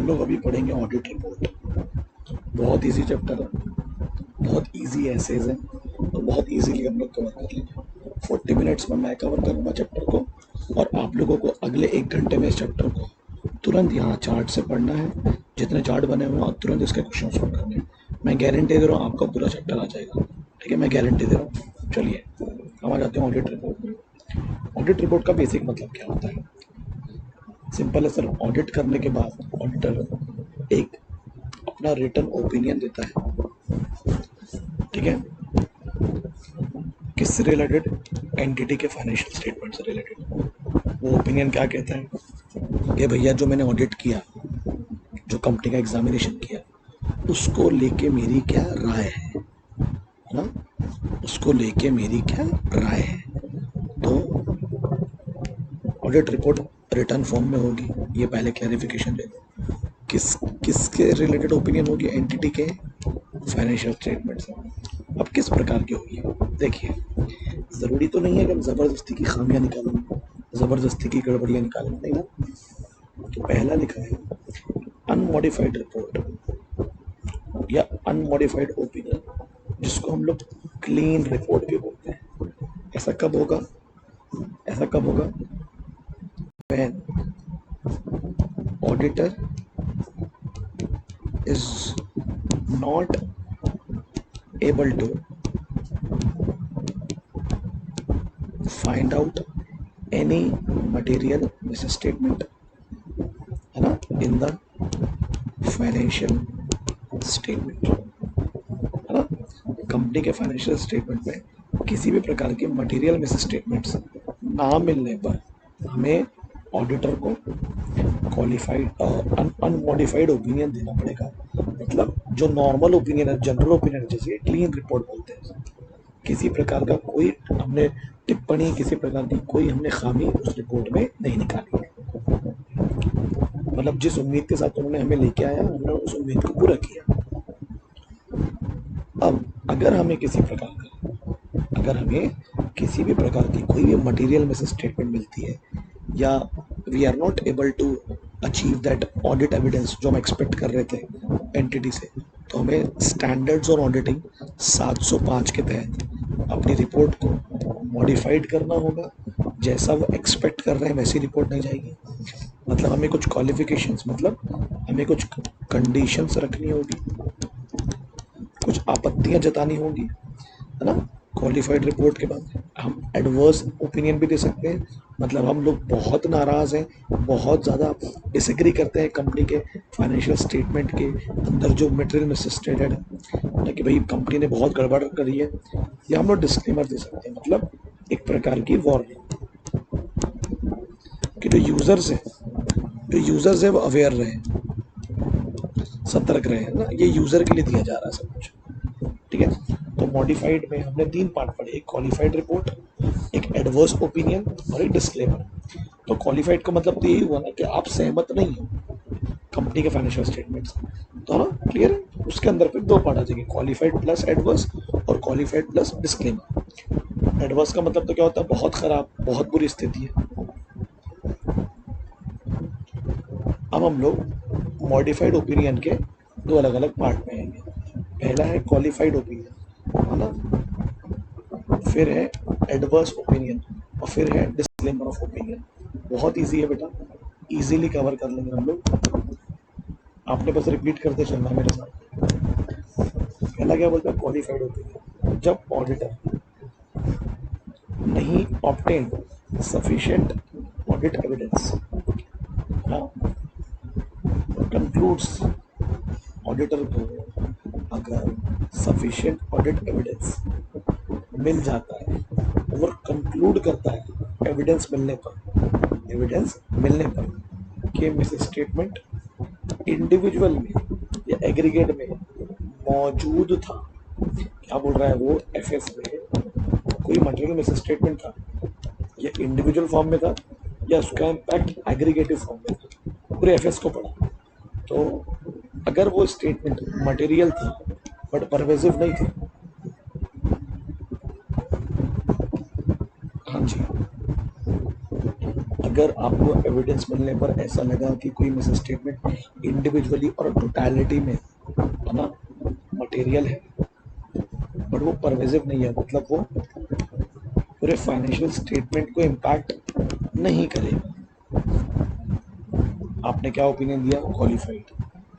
हम लोग अभी पढ़ेंगे ऑडिट रिपोर्ट। बहुत इजी चैप्टर है, बहुत इजी एसेज है, तो बहुत इजीली हम लोग कवर कर लेंगे। 40 मिनट्स में मैं कवर करूँगा चैप्टर को, और आप लोगों को अगले 1 घंटे में इस चैप्टर को तुरंत यहाँ चार्ट से पढ़ना है। जितने चार्ट बने हुए हैं और तुरंत इसके क्वेश्चन सॉल्व करने हैं। मैं गारंटी दे रहा हूँ आपका पूरा चैप्टर आ जाएगा, ठीक है, मैं गारंटी दे रहा हूँ। चलिए हम आ जाते हैं ऑडिट रिपोर्ट में। ऑडिट रिपोर्ट का बेसिक मतलब क्या होता है? सिंपल है सर, ऑडिट करने के बाद ऑडिटर एक अपना रिटर्न ओपिनियन देता है, ठीक है, किससे रिलेटेड? एंटिटी के फाइनेंशियल स्टेटमेंट से रिलेटेड। वो ओपिनियन क्या कहता है कि भैया जो मैंने ऑडिट किया, जो कंपनी का एग्जामिनेशन किया, उसको लेके मेरी क्या राय है ना, उसको लेके मेरी क्या राय है। तो ऑडिट रिपोर्ट रिटर्न फॉर्म में होगी, ये पहले क्लैरिफिकेशन दे दो। किसके रिलेटेड ओपिनियन होगी? एंटिटी के फाइनेंशियल स्टेटमेंट से। अब किस प्रकार की होगी? देखिए, ज़रूरी तो नहीं है कि हम ज़बरदस्ती की खामियां निकालें, ज़बरदस्ती की गड़बड़ियां निकालें, नहीं ना। तो पहला लिखा है अनमॉडिफाइड रिपोर्ट या अनमॉडिफाइड ओपिनियन, जिसको हम लोग क्लीन रिपोर्ट भी बोलते हैं। ऐसा कब होगा? ऐसा कब होगा? when auditor is not able to find out any material misstatement, है ना, in the financial statement, है ना। कंपनी के फाइनेंशियल स्टेटमेंट में किसी भी प्रकार के मटेरियल मिसस्टेटमेंट्स ना मिलने पर हमें ऑडिटर को क्वालिफाइड अनमॉडिफाइड ओपिनियन देना पड़ेगा। मतलब जो नॉर्मल ओपिनियन है, जनरल ओपिनियन, जैसे क्लीन रिपोर्ट बोलते हैं, किसी प्रकार का कोई हमने टिप्पणी, किसी प्रकार की कोई हमने खामी उस रिपोर्ट में नहीं निकाली है। मतलब जिस उम्मीद के साथ उन्होंने हमें लेके आया, हमने उस उम्मीद को पूरा किया। अब अगर हमें किसी भी प्रकार की कोई भी मटेरियल में से स्टेटमेंट मिलती है, या we are not able to achieve that audit evidence जो हम एक्सपेक्ट कर रहे थे एंटिटी से, तो हमें स्टैंडर्ड्स और ऑडिटिंग 705 के तहत अपनी रिपोर्ट को मॉडिफाइड करना होगा। जैसा वो एक्सपेक्ट कर रहे हैं वैसी रिपोर्ट नहीं जाएगी। मतलब हमें कुछ क्वालिफिकेशंस, मतलब हमें कुछ कंडीशंस रखनी होगी, कुछ आपत्तियां जतानी होगी, है ना। क्वालिफाइड रिपोर्ट के बाद हम एडवर्स ओपिनियन भी दे सकते हैं। मतलब हम लोग बहुत नाराज़ हैं, बहुत ज़्यादा डिसएग्री करते हैं कंपनी के फाइनेंशियल स्टेटमेंट के अंदर जो मटेरियल मिसस्टेटेड है, कि भाई कंपनी ने बहुत गड़बड़ करी है, या हम लोग डिस्क्लेमर दे सकते हैं। मतलब एक प्रकार की वार्निंग कि जो यूज़र्स है वो अवेयर रहे, सतर्क रहे, ना। ये यूज़र के लिए दिया जा रहा है सब कुछ, ठीक है। तो मॉडिफाइड में हमने 3 पार्ट पढ़े, एक क्वालिफाइड रिपोर्ट, एक एडवर्स ओपिनियन और एक डिस्क्लेमर। तो क्वालिफाइड का मतलब तो यही हुआ ना कि आप सहमत नहीं हो कंपनी के फाइनेंशियल स्टेटमेंट से, तो ना, क्लियर है। उसके अंदर फिर 2 पार्ट आ जाएंगे, क्वालिफाइड प्लस एडवर्स और क्वालिफाइड प्लस डिस्क्लेमर। एडवर्स का मतलब तो क्या होता है? बहुत खराब, बहुत बुरी स्थिति है। अब हम लोग मॉडिफाइड ओपिनियन के 2 अलग अलग पार्ट में आएंगे। पहला है क्वालिफाइड ओपिनियन, है ना, फिर है एडवर्स ओपिनियन, और फिर है डिस्क्लेमर ऑफ ओपिनियन। बहुत इजी है बेटा, इजीली कवर कर लेंगे हम लोग। आपने बस रिपीट करते चलना मेरे साथ। पहला क्या बोलता है? Qualified opinion. जब ऑडिटर नहीं obtain sufficient audit evidence, concludes, auditor को अगर सफिशिएंट ऑडिट एविडेंस मिल जाता है और कंक्लूड करता है एविडेंस मिलने पर कि मिस स्टेटमेंट इंडिविजुअल में या एग्रीगेट में मौजूद था। क्या बोल रहा है वो? एफएस में कोई मटेरियल मिस स्टेटमेंट था, या इंडिविजुअल फॉर्म में था, या उसका इम्पैक्ट एग्रीगेटिव फॉर्म में था, पूरे एफएस को पढ़ा। तो अगर वो स्टेटमेंट मटेरियल थी बट परवेसिव नहीं थी, हाँ जी, अगर आपको एविडेंस मिलने पर ऐसा लगा कि कोई मिस स्टेटमेंट इंडिविजुअली और टोटलिटी में है ना मटेरियल है बट वो परवेजिव नहीं है, मतलब वो पूरे फाइनेंशियल स्टेटमेंट को इम्पैक्ट नहीं करेगा, आपने क्या ओपिनियन दिया? क्वालिफाइड।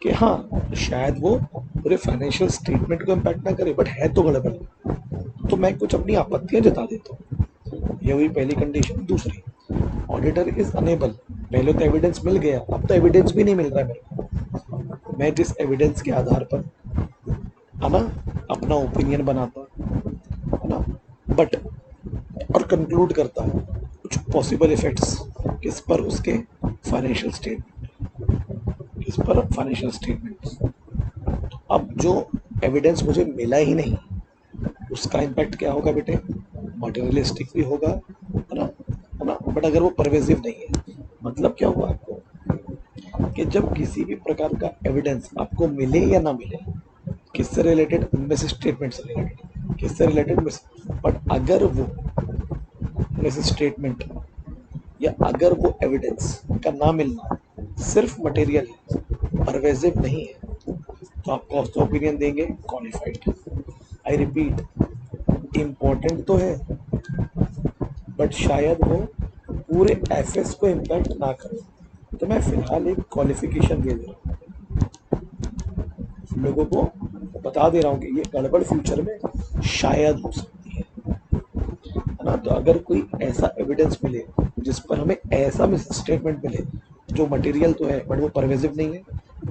कि हाँ शायद वो पूरे फाइनेंशियल स्टेटमेंट को इम्पैक्ट ना करे बट है तो गड़बड़, तो मैं कुछ अपनी आपत्तियां जता देता हूँ। ये हुई पहली कंडीशन। दूसरी, ऑडिटर इज अनेबल। पहले तो एविडेंस मिल गया, अब तो एविडेंस भी नहीं मिल रहा है मेरे को। मैं जिस एविडेंस के आधार पर है ना अपना ओपिनियन बनाता है ना, बट और कंक्लूड करता कुछ पॉसिबल इफेक्ट्स किस पर? उसके फाइनेंशियल स्टेटमेंट, किस पर? Financial statement. अब जो एविडेंस मुझे मिला ही नहीं उसका इम्पैक्ट क्या होगा बेटे? मटेरियलिस्टिक भी होगा, है ना, बट अगर वो परवेजिव नहीं है, मतलब क्या हुआ आपको कि जब किसी भी प्रकार का एविडेंस आपको मिले या ना मिले, किससे रिलेटेड? मिस स्टेटमेंट से रिलेटेड। किससे रिलेटेड? मिस। बट अगर वो मिस स्टेटमेंट या अगर वो एविडेंस का ना मिलना सिर्फ मटेरियल है, परवेजिव नहीं है, तो आप कौन सा ओपिनियन देंगे? क्वालिफाइड। आई रिपीट, इम्पोर्टेंट तो है बट शायद वो पूरे एफएस को इम्पैक्ट ना करे, तो मैं फिलहाल एक क्वालिफिकेशन दे दे रहा हूँ, लोगों को बता दे रहा हूँ कि ये गड़बड़ फ्यूचर में शायद हो सकती है ना। तो अगर कोई ऐसा एविडेंस मिले जिस पर हमें ऐसा मिस स्टेटमेंट मिले जो मटेरियल तो है बट वो परवेजिव नहीं है,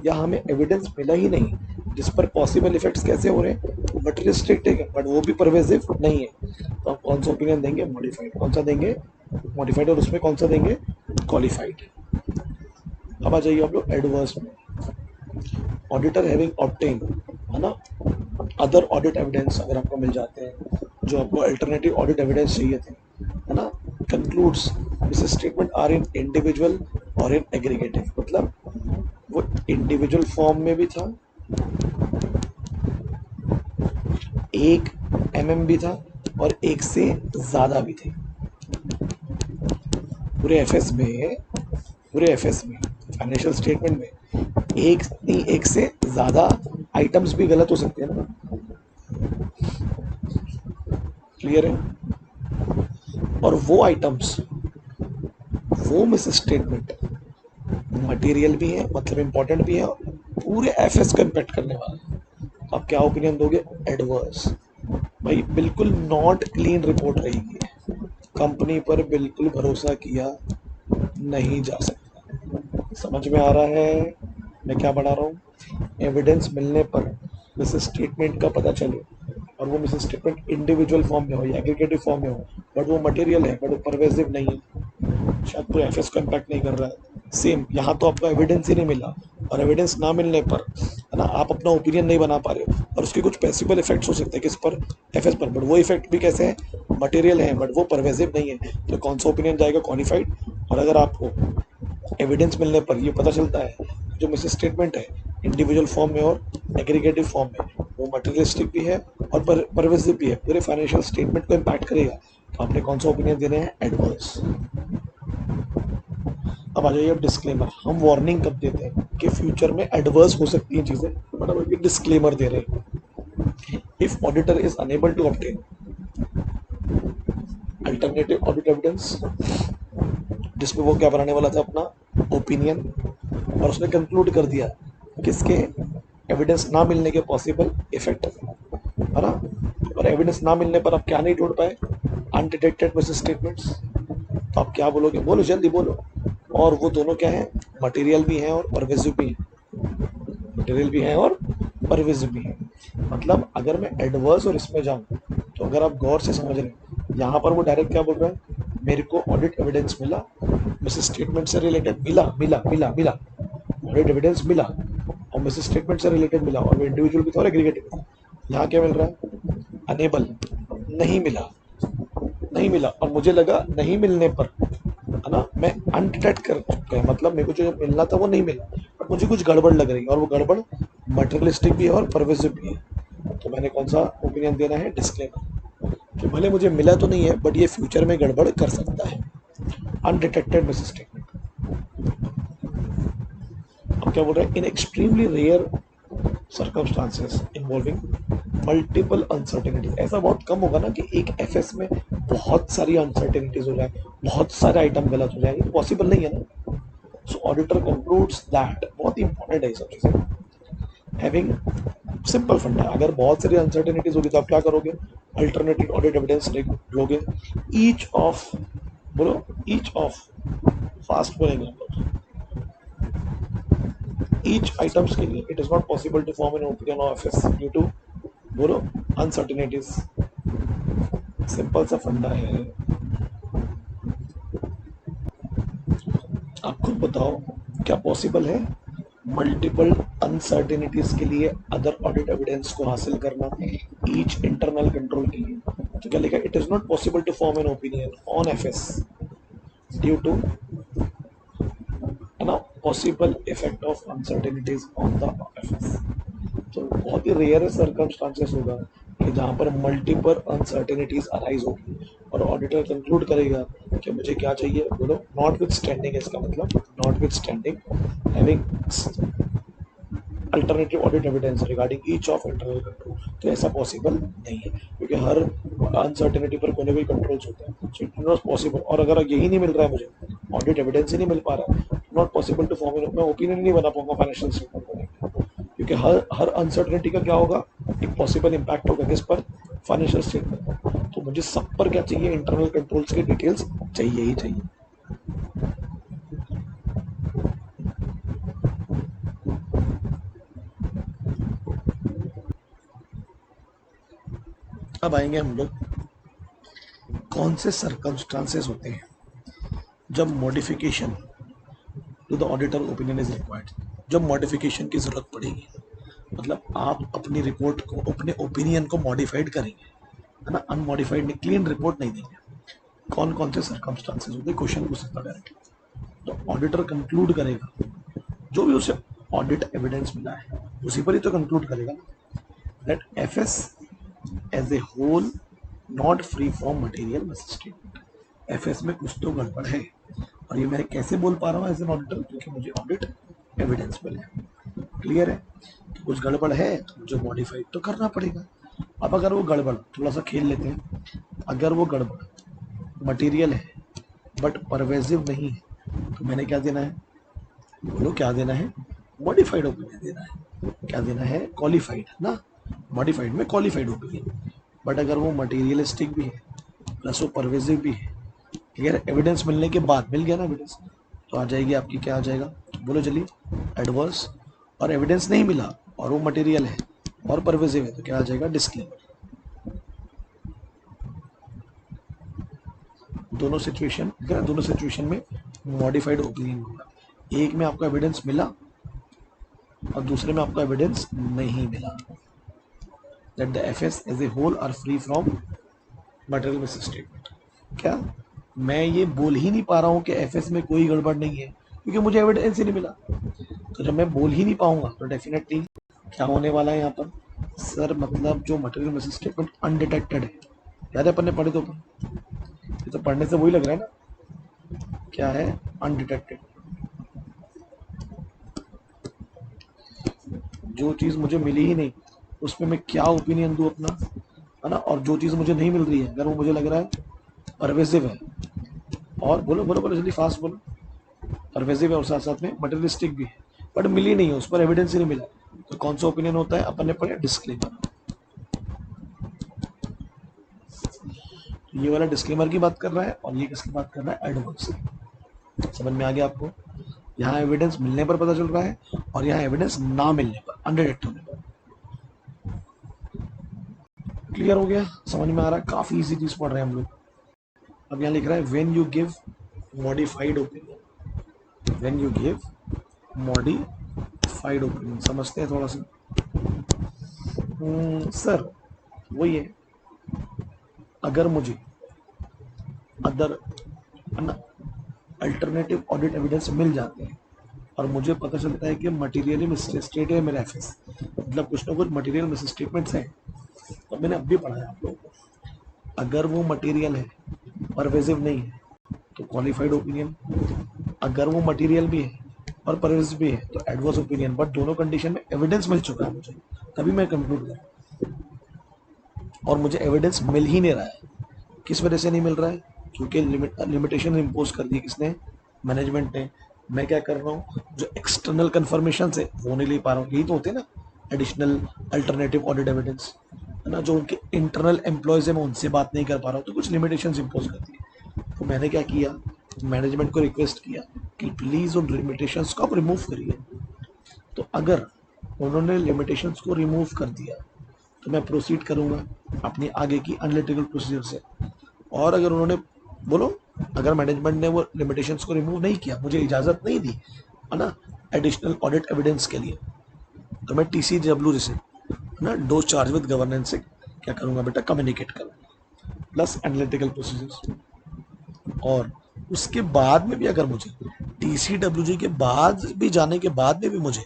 या हमें एविडेंस मिला ही नहीं जिस पर पॉसिबल इफेक्ट्स कैसे हो रहे हैं? मटेरियलिस्टिक है बट वो भी परवेजिव नहीं है, तो आप कौन सा ओपिनियन देंगे? मॉडिफाइड। कौन सा देंगे? मॉडिफाइड। और उसमें कौन सा देंगे? क्वालिफाइड। अब आ जाइए आप लोग एडवर्स में। ऑडिटर हैविंग ऑब्टेन, है ना, अदर ऑडिट एविडेंस अगर आपको मिल जाते हैं जो आपको अल्टरनेटिव ऑडिट एविडेंस चाहिए थे, है ना, concludes this statement are in individual और इन एग्रीगेटिव, मतलब वो इंडिविजुअल फॉर्म में भी था, एक भी था और एक से ज्यादा भी थे। पूरे एफएस में, पूरे एफएस में फाइनेंशियल स्टेटमेंट में एक नहीं, एक से ज्यादा आइटम्स भी गलत हो सकते हैं ना। क्लियर है? और वो आइटम्स, वो मिस स्टेटमेंट मटेरियल भी है, मतलब इंपॉर्टेंट भी है, पूरे एफएस को इम्पैक्ट करने वाला है। आप क्या ओपिनियन दोगे? एडवर्स। भाई बिल्कुल नॉट क्लीन रिपोर्ट रहेगी, कंपनी पर बिल्कुल भरोसा किया नहीं जा सकता। समझ में आ रहा है मैं क्या बना रहा हूँ? एविडेंस मिलने पर मिस स्टेटमेंट का पता चले और वो मिस स्टेटमेंट इंडिविजुअल फॉर्म में हो या एग्रीगेटिव फॉर्म में हो बट वो मटेरियल है बट वो परवेजिव नहीं है, शायद पूरे एफएस को इम्पैक्ट नहीं कर रहा है। सेम यहाँ तो आपको एविडेंस ही नहीं मिला, और एविडेंस ना मिलने पर है ना आप अपना ओपिनियन नहीं बना पा रहे हो, और उसके कुछ पॉसिबल इफेक्ट्स हो सकते हैं किस पर? एफएस पर, बट वो इफेक्ट भी कैसे हैं? मटेरियल है बट वो परवेजिव नहीं है, तो कौन सा ओपिनियन जाएगा? क्वालिफाइड। और अगर आपको एविडेंस मिलने पर ये पता चलता है जो मिस स्टेटमेंट है इंडिविजुअल फॉर्म में और एग्रीगेटिव फॉर्म में वो मटेरियलिस्टिक भी है और परवेजिव भी है, पूरे फाइनेंशियल स्टेटमेंट को इम्पैक्ट करेगा, तो आपने कौन सा ओपिनियन देने हैं? एडवर्स। अब आ जाइए अब डिस्क्लेमर। हम वार्निंग कब देते हैं कि फ्यूचर में एडवर्स हो सकती हैं चीजें, बट हम अभी डिस्क्लेमर दे रहे हैं। If auditor is unable to obtain alternative audit evidence, जिसमें वो क्या बनाने वाला था? अपना ओपिनियन, और उसने कंक्लूड कर दिया किसके? एविडेंस ना मिलने के पॉसिबल इफेक्ट, है ना। और एविडेंस ना मिलने पर आप क्या नहीं ढूंढ पाए? Undetected miss statements. तो आप क्या बोलोगे? बोलो जल्दी बोलो। और वो दोनों क्या है? मटेरियल भी हैं और परवेजिव भी हैं, मटेरियल भी हैं और परवेजिव भी हैं। मतलब अगर मैं एडवर्स और इसमें जाऊं, तो अगर आप गौर से समझ रहे हैं, यहाँ पर वो डायरेक्ट क्या बोल रहा है? मेरे को ऑडिट एविडेंस मिला, मिस स्टेटमेंट से रिलेटेड मिला मिला मिला मिला, ऑडिट एविडेंस मिला और मिस स्टेटमेंट से रिलेटेड मिला, और वो इंडिविजुअल भी था और एग्रीगेटिव भी था। यहाँ क्या मिल रहा है? अनेबल, नहीं मिला, नहीं मिला, और मुझे लगा नहीं मिलने पर, है ना, मैं अनडिटेक्ट कर चुका है, मतलब मेरे को जो मिलना था वो नहीं मिला, बट मुझे कुछ गड़बड़ लग रही है, और वो गड़बड़ मटेरियलिस्टिक भी है और परवेजिव भी है, तो मैंने कौन सा ओपिनियन देना है? डिस्क्लेमर। कि भले मुझे मिला तो नहीं है बट ये फ्यूचर में गड़बड़ कर सकता है। Undetected misstatement. अब क्या बोल रहे हैं, in extremely rare circumstances involving multiple uncertainties. ऐसा बहुत कम होगा ना कि एक एफएस में बहुत सारी अनसर्टेनिटीज हो जाए, बहुत सारे आइटम गलत हो जाए, ये पॉसिबल नहीं है ना। सो ऑडिटर कंक्लूड्स दैट, बहुत इंपॉर्टेंट है ये सब चीजें, हैविंग सिंपल फंडा, अगर बहुत सारी अनसर्टेनिटीज होगी तो आप क्या करोगे, अल्टरनेटिव ऑडिट एविडेंस लोगे। ईच ऑफ, बोलो ईच ऑफ, फास्ट बोलेंगे हम लोग, ईच आइटम्स के लिए it is not possible to form an opinion of FS due to, बोलो अनसर्टेनिटीज। सिंपल सा फंडा है, आप खुद बताओ क्या पॉसिबल है मल्टीपल अनसर्टेनिटीज के लिए अदर ऑडिट एविडेंस को हासिल करना ईच इंटरनल कंट्रोल के लिए। तो क्या लिखा, it is not possible to form an opinion on FS due to, है ना, possible effect of uncertainties on the FS. तो बहुत ही रेयर सर्कमस्टांसेस होगा कि जहां पर मल्टीपल अनसर्टेनिटीज अराइज होगी और ऑडिटर कंक्लूड करेगा कि मुझे क्या चाहिए, बोलो नॉट विथ स्टैंडिंग, इसका मतलब not with standing having alternative audit evidence regarding each of internal control. तो ऐसा पॉसिबल नहीं है क्योंकि हर अनसर्टेनिटी पर कोई ना कोई कंट्रोल्स होते हैं, सो इट नॉट पॉसिबल। और अगर यही नहीं मिल रहा है, मुझे ऑडिट एविडेंस ही नहीं मिल पा रहा है, नॉट पॉसिबल टू फॉर्म, मैं ओपिनियन नहीं बना पाऊंगा फाइनेंशियल स्टेटमेंट को, क्योंकि हर अनसर्टेनिटी का क्या होगा, एक पॉसिबल इम्पैक्ट होगा किस पर, फाइनेंशियल स्टेटमेंट पर। तो मुझे सब पर क्या चाहिए, इंटरनल कंट्रोल्स की डिटेल्स चाहिए ही चाहिए। अब आएंगे हम लोग, कौन से सर्कमस्टांसेस होते हैं जब modification to the auditor opinion is required, जब मॉडिफिकेशन की जरूरत पड़ेगी, मतलब आप अपनी रिपोर्ट को, अपने ओपिनियन को मॉडिफाइड करेंगे, है ना, अनमॉडिफाइड नहीं, क्लीन रिपोर्ट नहीं देंगे। कौन कौन से सर्कमस्टांसेस होते हैं, क्वेश्चन पूछ सकता डायरेक्ट। तो ऑडिटर कंक्लूड करेगा, जो भी उसे ऑडिट एविडेंस मिला है उसी पर ही तो कंक्लूड करेगा that FS as a whole not free from material misstatement. FS में कुछ तो गड़बड़ है, और ये मैं कैसे बोल पा रहा हूँ एज एन ऑडिटर, क्योंकि मुझे ऑडिट एविडेंस मिले। क्लियर है, तो कुछ गड़बड़ है तो मुझे मॉडिफाइड तो करना पड़ेगा। अब अगर वो गड़बड़, थोड़ा सा खेल लेते हैं, अगर वो गड़बड़ मटेरियल है बट परवेजिव नहीं है, तो मैंने क्या देना है, बोलो क्या देना है, मॉडिफाइड ओपिनियन देना है। क्या देना है, क्वालिफाइड ना, मॉडिफाइड में क्वालिफाइड ओपिनियन। बट अगर वो मटेरियलिस्टिक भी है प्लस वो परवेजिव भी है, क्लियर, एविडेंस मिलने के बाद, मिल गया ना एविडेंस, तो आ जाएगी आपकी, क्या आ जाएगा, बोलो जल्दी, एडवर्स। और एविडेंस नहीं मिला और वो मटेरियल है और परवेजिव है, तो क्या आ जाएगा, डिस्क्लेमर। दोनों सिचुएशन में मॉडिफाइड ओपिनियन होगा। एक में आपको एविडेंस मिला और दूसरे में आपको एविडेंस नहीं मिला, that the FS as a whole are free from material misstatement. क्या मैं ये बोल ही नहीं पा रहा हूँ कि एफएस में कोई गड़बड़ नहीं है, क्योंकि मुझे एविडेंस ही नहीं मिला। तो जब मैं बोल ही नहीं पाऊंगा तो डेफिनेटली क्या होने वाला है यहाँ पर, सर मतलब जो मटेरियल मिसस्टेटमेंट अनडिटेक्टेड है, याद है अपन ने पढ़े तो, ये तो पढ़ने से वही लग रहा है ना, क्या है, अनडिटेक्टेड। जो चीज मुझे मिली ही नहीं उसमें मैं क्या ओपिनियन दूं अपना, है ना। और जो चीज मुझे नहीं मिल रही है, अगर वो मुझे लग रहा है परवेसिव है, और बोलो बोलो बोलो जल्दी फास्ट बोलो, परवेसिव है और साथ साथ में मटेरियलिस्टिक भी है, बट मिली नहीं है, उस पर एविडेंस ही नहीं मिला, तो कौन सा ओपिनियन होता है, अपन ने पढ़ा डिस्क्लेमर। ये वाला डिस्क्लेमर की बात कर रहा है और ये किसकी बात कर रहा है, एडवर्स। समझ में आ गया आपको, यहाँ एविडेंस मिलने पर पता चल रहा है और यहाँ एविडेंस ना मिलने पर, अनडिटेक्ट होने पर। क्लियर हो गया, समझ में आ रहा है, काफी इजी चीज पढ़ रहे हैं हम लोग। अब यहाँ लिख रहा है when you give modified opinion, when you give modified opinion, समझते हैं थोड़ा सा। सर वही है, अगर मुझे अदर अल्टरनेटिव ऑडिट एविडेंस मिल जाते हैं और मुझे पता चलता है कि मटेरियली मिसस्टेट है मेरा एफएस, मतलब कुछ ना कुछ मटेरियल मिसस्टेटमेंट्स हैं, तो मैंने अब भी पढ़ा है आप लोगों को, अगर वो मटेरियल है परवेजिव नहीं है, तो क्वालिफाइड ओपिनियन। अगर वो मटेरियल भी है और परवेज भी है तो एडवर्स ओपिनियन। बट दोनों कंडीशन में एविडेंस मिल चुका है मुझे, तभी मैं कंक्लूड करूँ, और मुझे एविडेंस मिल ही नहीं रहा है। किस वजह से नहीं मिल रहा है? क्योंकि लिमिटेशन इम्पोज कर दी किसने? मैनेजमेंट ने। मैं क्या कर रहा हूँ, जो एक्सटर्नल कन्फर्मेशन है वो नहीं ले पा रहा हूँ। यही तो होते हैं ना एडिशनल अल्टरनेटिव ऑडिट एविडेंस, है ना। जो उनके इंटरनल एम्प्लॉयज है मैं उनसे बात नहीं कर पा रहा हूँ, तो कुछ लिमिटेशंस इम्पोज कर दी। तो मैंने क्या किया, मैनेजमेंट को रिक्वेस्ट किया कि प्लीज उन लिमिटेशंस को आप रिमूव करिए। तो अगर उन्होंने लिमिटेशंस को रिमूव कर दिया तो मैं प्रोसीड करूंगा अपनी आगे की अनलिटिकल प्रोसीजर से। और अगर उन्होंने, बोलो, अगर मैनेजमेंट ने वो लिमिटेशंस को रिमूव नहीं किया, मुझे इजाजत नहीं दी, है ना, एडिशनल ऑडिट एविडेंस के लिए, तो मैं TCW से, है ना, डोज चार्ज विद गवर्नेंस से क्या करूंगा बेटा, कम्युनिकेट करूंगा, प्लस एनालिटिकल प्रोसीजर्स। और उसके बाद में भी अगर मुझे TCWG के बाद भी जाने के बाद में भी मुझे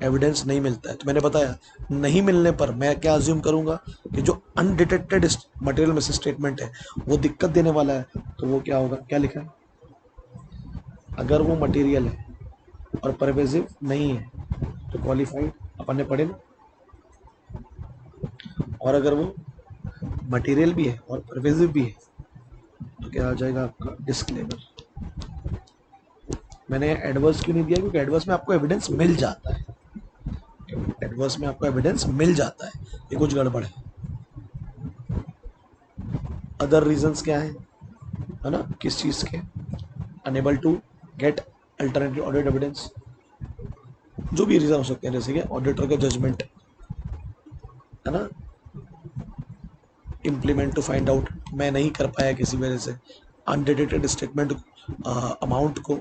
एविडेंस नहीं मिलता है, तो मैंने बताया नहीं मिलने पर मैं क्या अज्यूम करूंगा कि जो अनडिटेक्टेड मटेरियल मिस स्टेटमेंट है वो दिक्कत देने वाला है। तो वो क्या होगा, क्या लिखा है, अगर वो मटेरियल है और परवेजिव नहीं है तो क्वालिफाइड, अपन ने पढ़े ना। और अगर वो मटेरियल भी है और परवेजिव भी है तो क्या आ जाएगा आपका डिस्क्लेमर। मैंने एडवर्स क्यों नहीं दिया, क्योंकि एडवर्स में आपको एविडेंस मिल जाता है, एडवर्स में आपको एविडेंस मिल जाता है, ये कुछ गड़बड़ है। अदर रीजंस क्या है ना, किस चीज के, unable to get alternative audit evidence, जो भी रीजन हो सकते हैं, जैसे कि ऑडिटर का जजमेंट, है ना, इम्प्लीमेंट टू फाइंड आउट, मैं नहीं कर पाया किसी वजह से, अनडिटेक्टेड स्टेटमेंट अमाउंट को,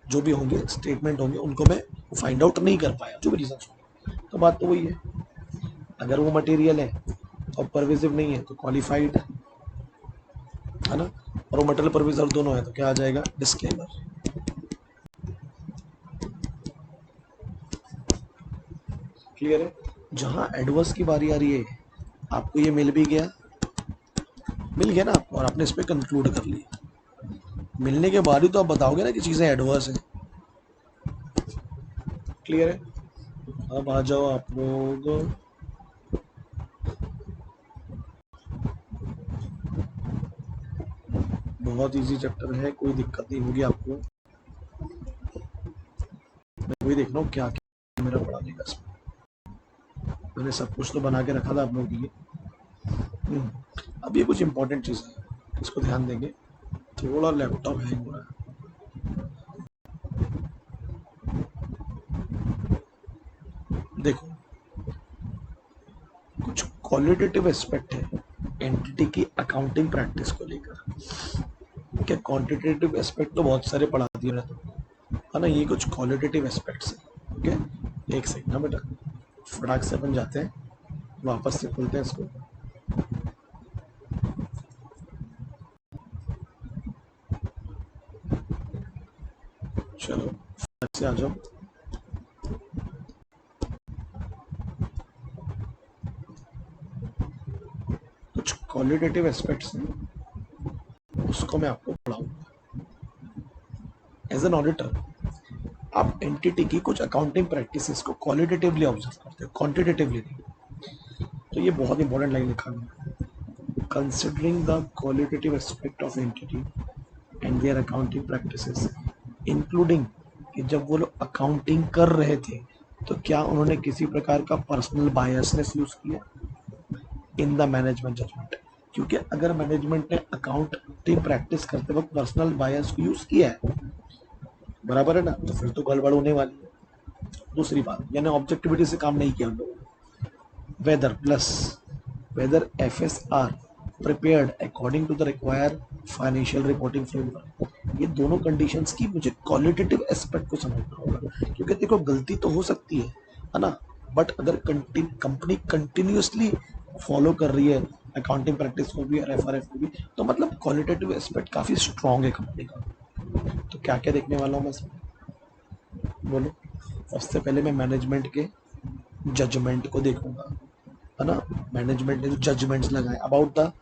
जो भी होंगे स्टेटमेंट होंगे उनको मैं फाइंड आउट नहीं कर पाया, जो भी रीजन होंगे। तो बात तो वही है, अगर वो मटेरियल है और परवेजिव नहीं है तो क्वालिफाइड, है ना, और वो मटेरियल परवेजिव दोनों है तो क्या आ जाएगा, डिस्क्लेमर। क्लियर है? जहां एडवर्स की बारी आ रही है, आपको ये मिल गया ना आपको, और आपने इस पर कंक्लूड कर लिया। मिलने के बाद ही तो आप बताओगे ना कि चीजें एडवर्स है। क्लियर है? अब आ जाओ आप लोग, बहुत इजी चैप्टर है, कोई दिक्कत नहीं होगी आपको। मैं वही देख रहा हूँ क्या क्या मेरा पढ़ाने का इसमें, मैंने सब कुछ तो बना के रखा था आप लोगों के लिए। अब ये कुछ इंपॉर्टेंट चीज़ है, इसको ध्यान देंगे। थोड़ा लैपटॉप हैंग हो रहा है। देखो, कुछ क्वालिटेटिव एस्पेक्ट है एंटिटी की अकाउंटिंग प्रैक्टिस को लेकर। क्या क्वांटिटेटिव एस्पेक्ट तो बहुत सारे पढ़ा दिए ना, है ना, ये कुछ क्वालिटेटिव एस्पेक्ट्स है। ओके, एक सेकंड ना बेटा, फटाक से अपन जाते हैं, वापस से खोलते हैं इसको। चलो फटाक से आ जाओ। कुछ क्वालिटेटिव एस्पेक्ट्स हैं, उसको मैं आपको पढ़ाऊंगा। एज एन ऑडिटर आप एंटिटी की कुछ अकाउंटिंग प्रैक्टिसेस को क्वालिटेटिवली ऑब्जर्व करते हो, क्वांटिटेटिवली नहीं। तो ये बहुत इंपॉर्टेंट लाइन लिखा है, considering the qualitative aspect of entity and their accounting practices, including कि जब वो लोग अकाउंटिंग कर रहे थे तो क्या उन्होंने किसी प्रकार का पर्सनल बायसनेस यूज किया इन द मैनेजमेंट जजमेंट। क्योंकि अगर मैनेजमेंट ने अकाउंटिंग प्रैक्टिस करते वक्त पर्सनल बायस को यूज किया है, बराबर है ना, तो फिर तो गड़बड़ होने वाली है। दूसरी बात, यानी ऑब्जेक्टिविटी से काम नहीं किया हम लोगों ने। Whether plus whether FSR prepared according to the required financial reporting framework, ये दोनों कंडीशंस की मुझे क्वालिटेटिव एस्पेक्ट को समझना होगा। क्योंकि देखो गलती तो हो सकती है ना, बट अगर कंपनी कंटिन्यूसली फॉलो कर रही है अकाउंटिंग प्रैक्टिस को भी और FRF को भी, तो मतलब क्वालिटेटिव एस्पेक्ट काफी स्ट्रांग है कंपनी का। तो क्या क्या देखने वाला हूँ मैं इसमें, बोलो। सबसे पहले मैं मैनेजमेंट के जजमेंट को देखूंगा, है ना। मैनेजमेंट ने जो जजमेंट्स लगाए अबाउट द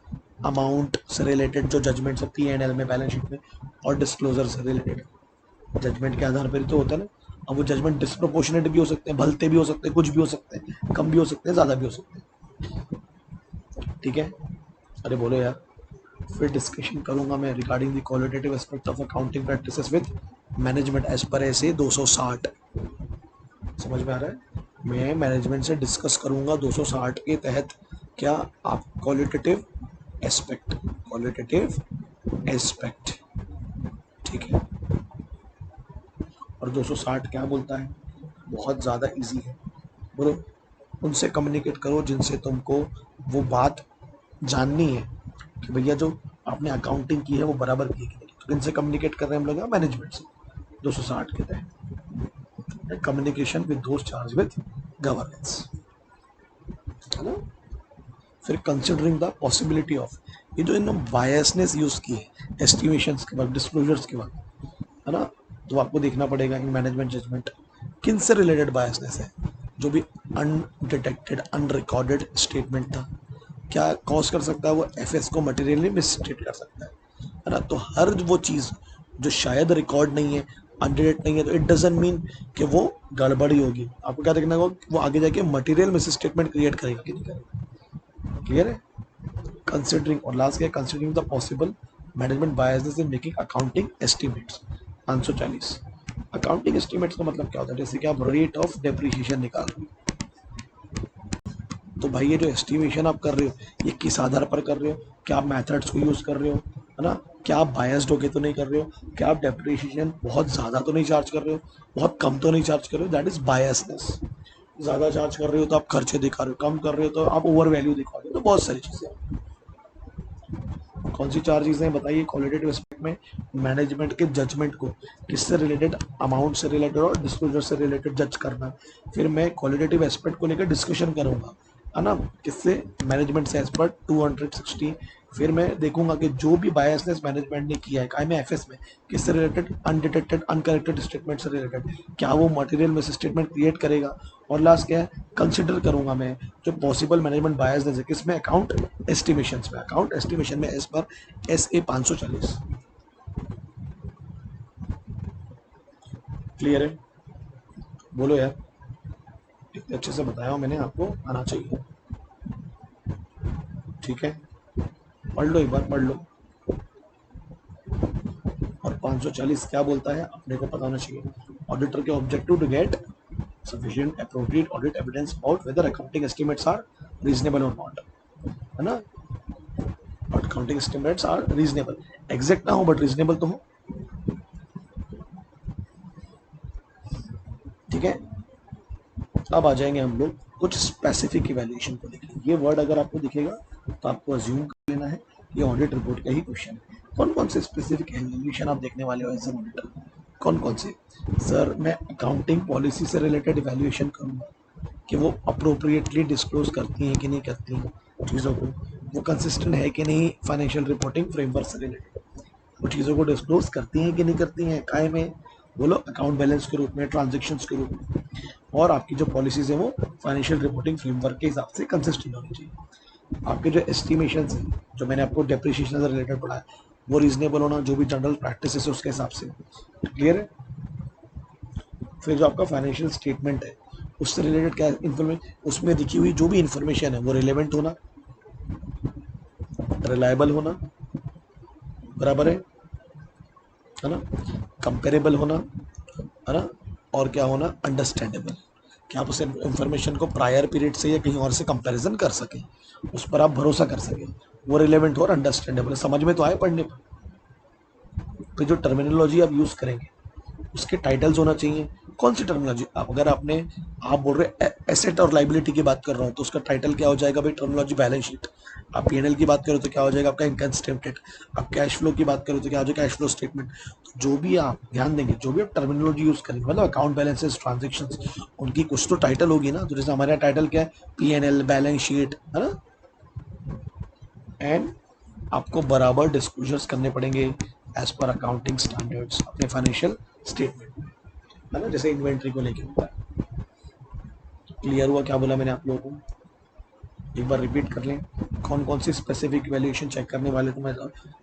अमाउंट से रिलेटेड, जो जजमेंट्स P&L में, बैलेंस शीट में, और डिस्क्लोजर से रिलेटेड। जजमेंट के आधार पर ही तो होता है ना। अब वो जजमेंट डिस्प्रोपोर्शनेट भी हो सकते हैं, भलते भी हो सकते हैं, कुछ भी हो सकते हैं, कम भी हो सकते हैं, ज़्यादा भी हो सकते हैं। ठीक है, अरे बोलो यार। फिर डिस्कशन करूंगा मैं regarding the qualitative aspect of accounting practices with management as per SA 260। समझ में आ रहा है? मैं मैनेजमेंट से डिस्कस करूंगा 260 के तहत क्या आप क्वालिटेटिव एस्पेक्ट, क्वालिटेटिव एस्पेक्ट। ठीक है, और 260 क्या बोलता है? बहुत ज़्यादा इजी है, बोलो। उनसे कम्युनिकेट करो जिनसे तुमको वो बात जाननी है कि भैया जो आपने अकाउंटिंग की है वो बराबर की है कि नहीं। तो इनसे कम्युनिकेट कर रहे हैं हम लोग मैनेजमेंट से 260 के तहत। कम्युनिकेशन विद दोस्त चार्ज विद गवर्नेंस, है ना। फिर कंसिडरिंग द पॉसिबिलिटी ऑफ, ये जो इन बायसनेस यूज की है एस्टिमेशंस के बाद, डिस्क्लोजर्स के बाद, है ना। तो आपको देखना पड़ेगा इन मैनेजमेंट जजमेंट किन से रिलेटेड बायसनेस है। जो भी अनडिटेक्टेड अनरिकॉर्डेड स्टेटमेंट था, क्या कॉज कर सकता है वो एफएस को मटेरियली मिसस्टेट कर सकता है ना। तो हर वो चीज़ जो शायद रिकॉर्ड नहीं है, अनडिटेक्ट नहीं है, तो इट डजंट मीन कि वो गड़बड़ी होगी। आपको क्या देखना होगा, वो आगे जाके मटेरियल मिस स्टेटमेंट क्रिएट करेगा कि नहीं करेगा। क्लियर है? कंसिडरिंग, और लास्ट क्या, considering the possible management biases in making accounting estimates 540। Accounting estimates का मतलब क्या होता है? जैसे कि आप रेट ऑफ डेप्रिसिएशन निकाल रहे हो, तो भाई ये जो एस्टिमेशन आप कर रहे हो ये किस आधार पर कर रहे हो? क्या आप मेथड्स को यूज कर रहे हो, है ना? क्या आप बायस्ड होके तो नहीं कर रहे हो? क्या आप डेप्रिसिएशन बहुत ज़्यादा तो नहीं चार्ज कर रहे हो, बहुत कम तो नहीं चार्ज कर रहे हो? That is biasness. ज़्यादा चार्ज कर रहे हो तो आप खर्चे दिखा रहे हो, कम कर रहे हो तो आप ओवर वैल्यू दिखा रहे हो। तो बहुत सारी चीज़ें। कौन सी चार चीज़ें बताइए क्वालिटेटिव एस्पेक्ट में? मैनेजमेंट के जजमेंट को किससे रिलेटेड, अमाउंट से रिलेटेड और डिस्क्लोजर से रिलेटेड जज करना। फिर मैं क्वालिटेटिव एस्पेक्ट को लेकर डिस्कशन करूंगा, है ना, किससे? मैनेजमेंट से एज पर 260। फिर मैं देखूंगा कि जो भी बायसनेस मैनेजमेंट ने किया है काय में एफएस में, किससे रिलेटेड? अनडिटेक्टेड अनकरेक्टेड स्टेटमेंट से रिलेटेड, क्या वो मटेरियल में से स्टेटमेंट क्रिएट करेगा। और लास्ट क्या है, कंसिडर करूंगा मैं जो पॉसिबल मैनेजमेंट बायसनेस है किसमें? अकाउंट एस्टिमेशन में। अकाउंट एस्टिमेशन में एज पर SA 540। क्लियर है? बोलो यार, इतने अच्छे से बताया हूँ मैंने, आपको आना चाहिए। ठीक है, पढ़ लो एक बार, पढ़ लो। और 540 क्या बोलता है अपने को पता होना चाहिए। ऑडिटर के objective to get sufficient appropriate audit evidence about whether accounting estimates are reasonable or not, है ना। और accounting estimates are reasonable, exact ना हो बट रीजनेबल तो हो। ठीक है, अब आ जाएंगे हम लोग कुछ स्पेसिफिक इवैल्यूएशन को लेकर। ये वर्ड अगर आपको दिखेगा तो आपको अज्यूम कर लेना है ये ऑडिट रिपोर्ट का ही क्वेश्चन है। कौन कौन से स्पेसिफिक इवैल्यूएशन आप देखने वाले हो एज एन ऑडिटर? कौन कौन से? सर मैं अकाउंटिंग पॉलिसी से रिलेटेड इवैल्यूएशन करूंगा कि वो अप्रोप्रिएटली डिस्क्लोज करती हैं कि नहीं करती हैं चीज़ों को, वो कंसिस्टेंट है कि नहीं फाइनेंशियल रिपोर्टिंग फ्रेमवर्क से रिलेटेड, वो चीज़ों को डिस्क्लोज करती हैं कि नहीं करती हैं, काय में? बोलो, अकाउंट बैलेंस के रूप में, ट्रांजेक्शन्स के रूप में। और आपकी जो पॉलिसीज है वो फाइनेंशियल रिपोर्टिंग फ्रेमवर्क के हिसाब से कंसिस्टेंट होनी चाहिए। आपके जो एस्टिमेशन है, जो मैंने आपको डेप्रिसिएशन से रिलेटेड पढ़ा है, वो रीजनेबल होना, जो भी जनरल प्रैक्टिस है उसके हिसाब से। क्लियर है? फिर जो आपका फाइनेंशियल स्टेटमेंट है उससे रिलेटेड क्या इन्फॉर्मेशन, उसमें लिखी हुई जो भी इन्फॉर्मेशन है वो रिलेवेंट होना, रिलायबल होना, बराबर है ना, कंपेरेबल होना, है ना, और क्या होना? अंडरस्टैंडेबल, कि आप उस इंफॉर्मेशन को प्रायर पीरियड से या कहीं और से कंपैरिजन कर सकें, उस पर आप भरोसा कर सकें, वो रिलेवेंट हो और अंडरस्टैंडेबल, समझ में तो आए पढ़ने पर। फिर जो टर्मिनोलॉजी आप यूज़ करेंगे उसके टाइटल्स होना चाहिए। कौन सी टर्मिनोलॉजी? आप अगर आप बोल रहे एसेट और लाइबिलिटी की बात कर रहा हूँ तो उसका टाइटल क्या हो जाएगा भाई? Terminology balance sheet. आप पीएनएल की बात करो तो क्या हो जाएगा आपका? Income statement. आप कैश फ्लो की बात करो तो क्या हो जाएगा? Cash flow statement. तो जो भी आप ध्यान देंगे, जो भी आप टर्मिनोलॉजी यूज करेंगे, मतलब अकाउंट बैलेंसेस, ट्रांजेक्शन, उनकी कुछ तो टाइटल होगी ना। तो जैसे हमारे यहाँ टाइटल क्या है? पीएनएल, बैलेंस शीट, है ना। एंड आपको बराबर डिस्क्लोजर्स करने पड़ेंगे एज पर अकाउंटिंग स्टैंडर्ड्स अपने फाइनेंशियल स्टेटमेंट, है ना, जैसे इन्वेंट्री को लेके होता है। क्लियर हुआ क्या बोला मैंने आप लोगों को? एक बार रिपीट कर लें, कौन कौन सी स्पेसिफिक वैल्यूएशन चेक करने वाले तो मैं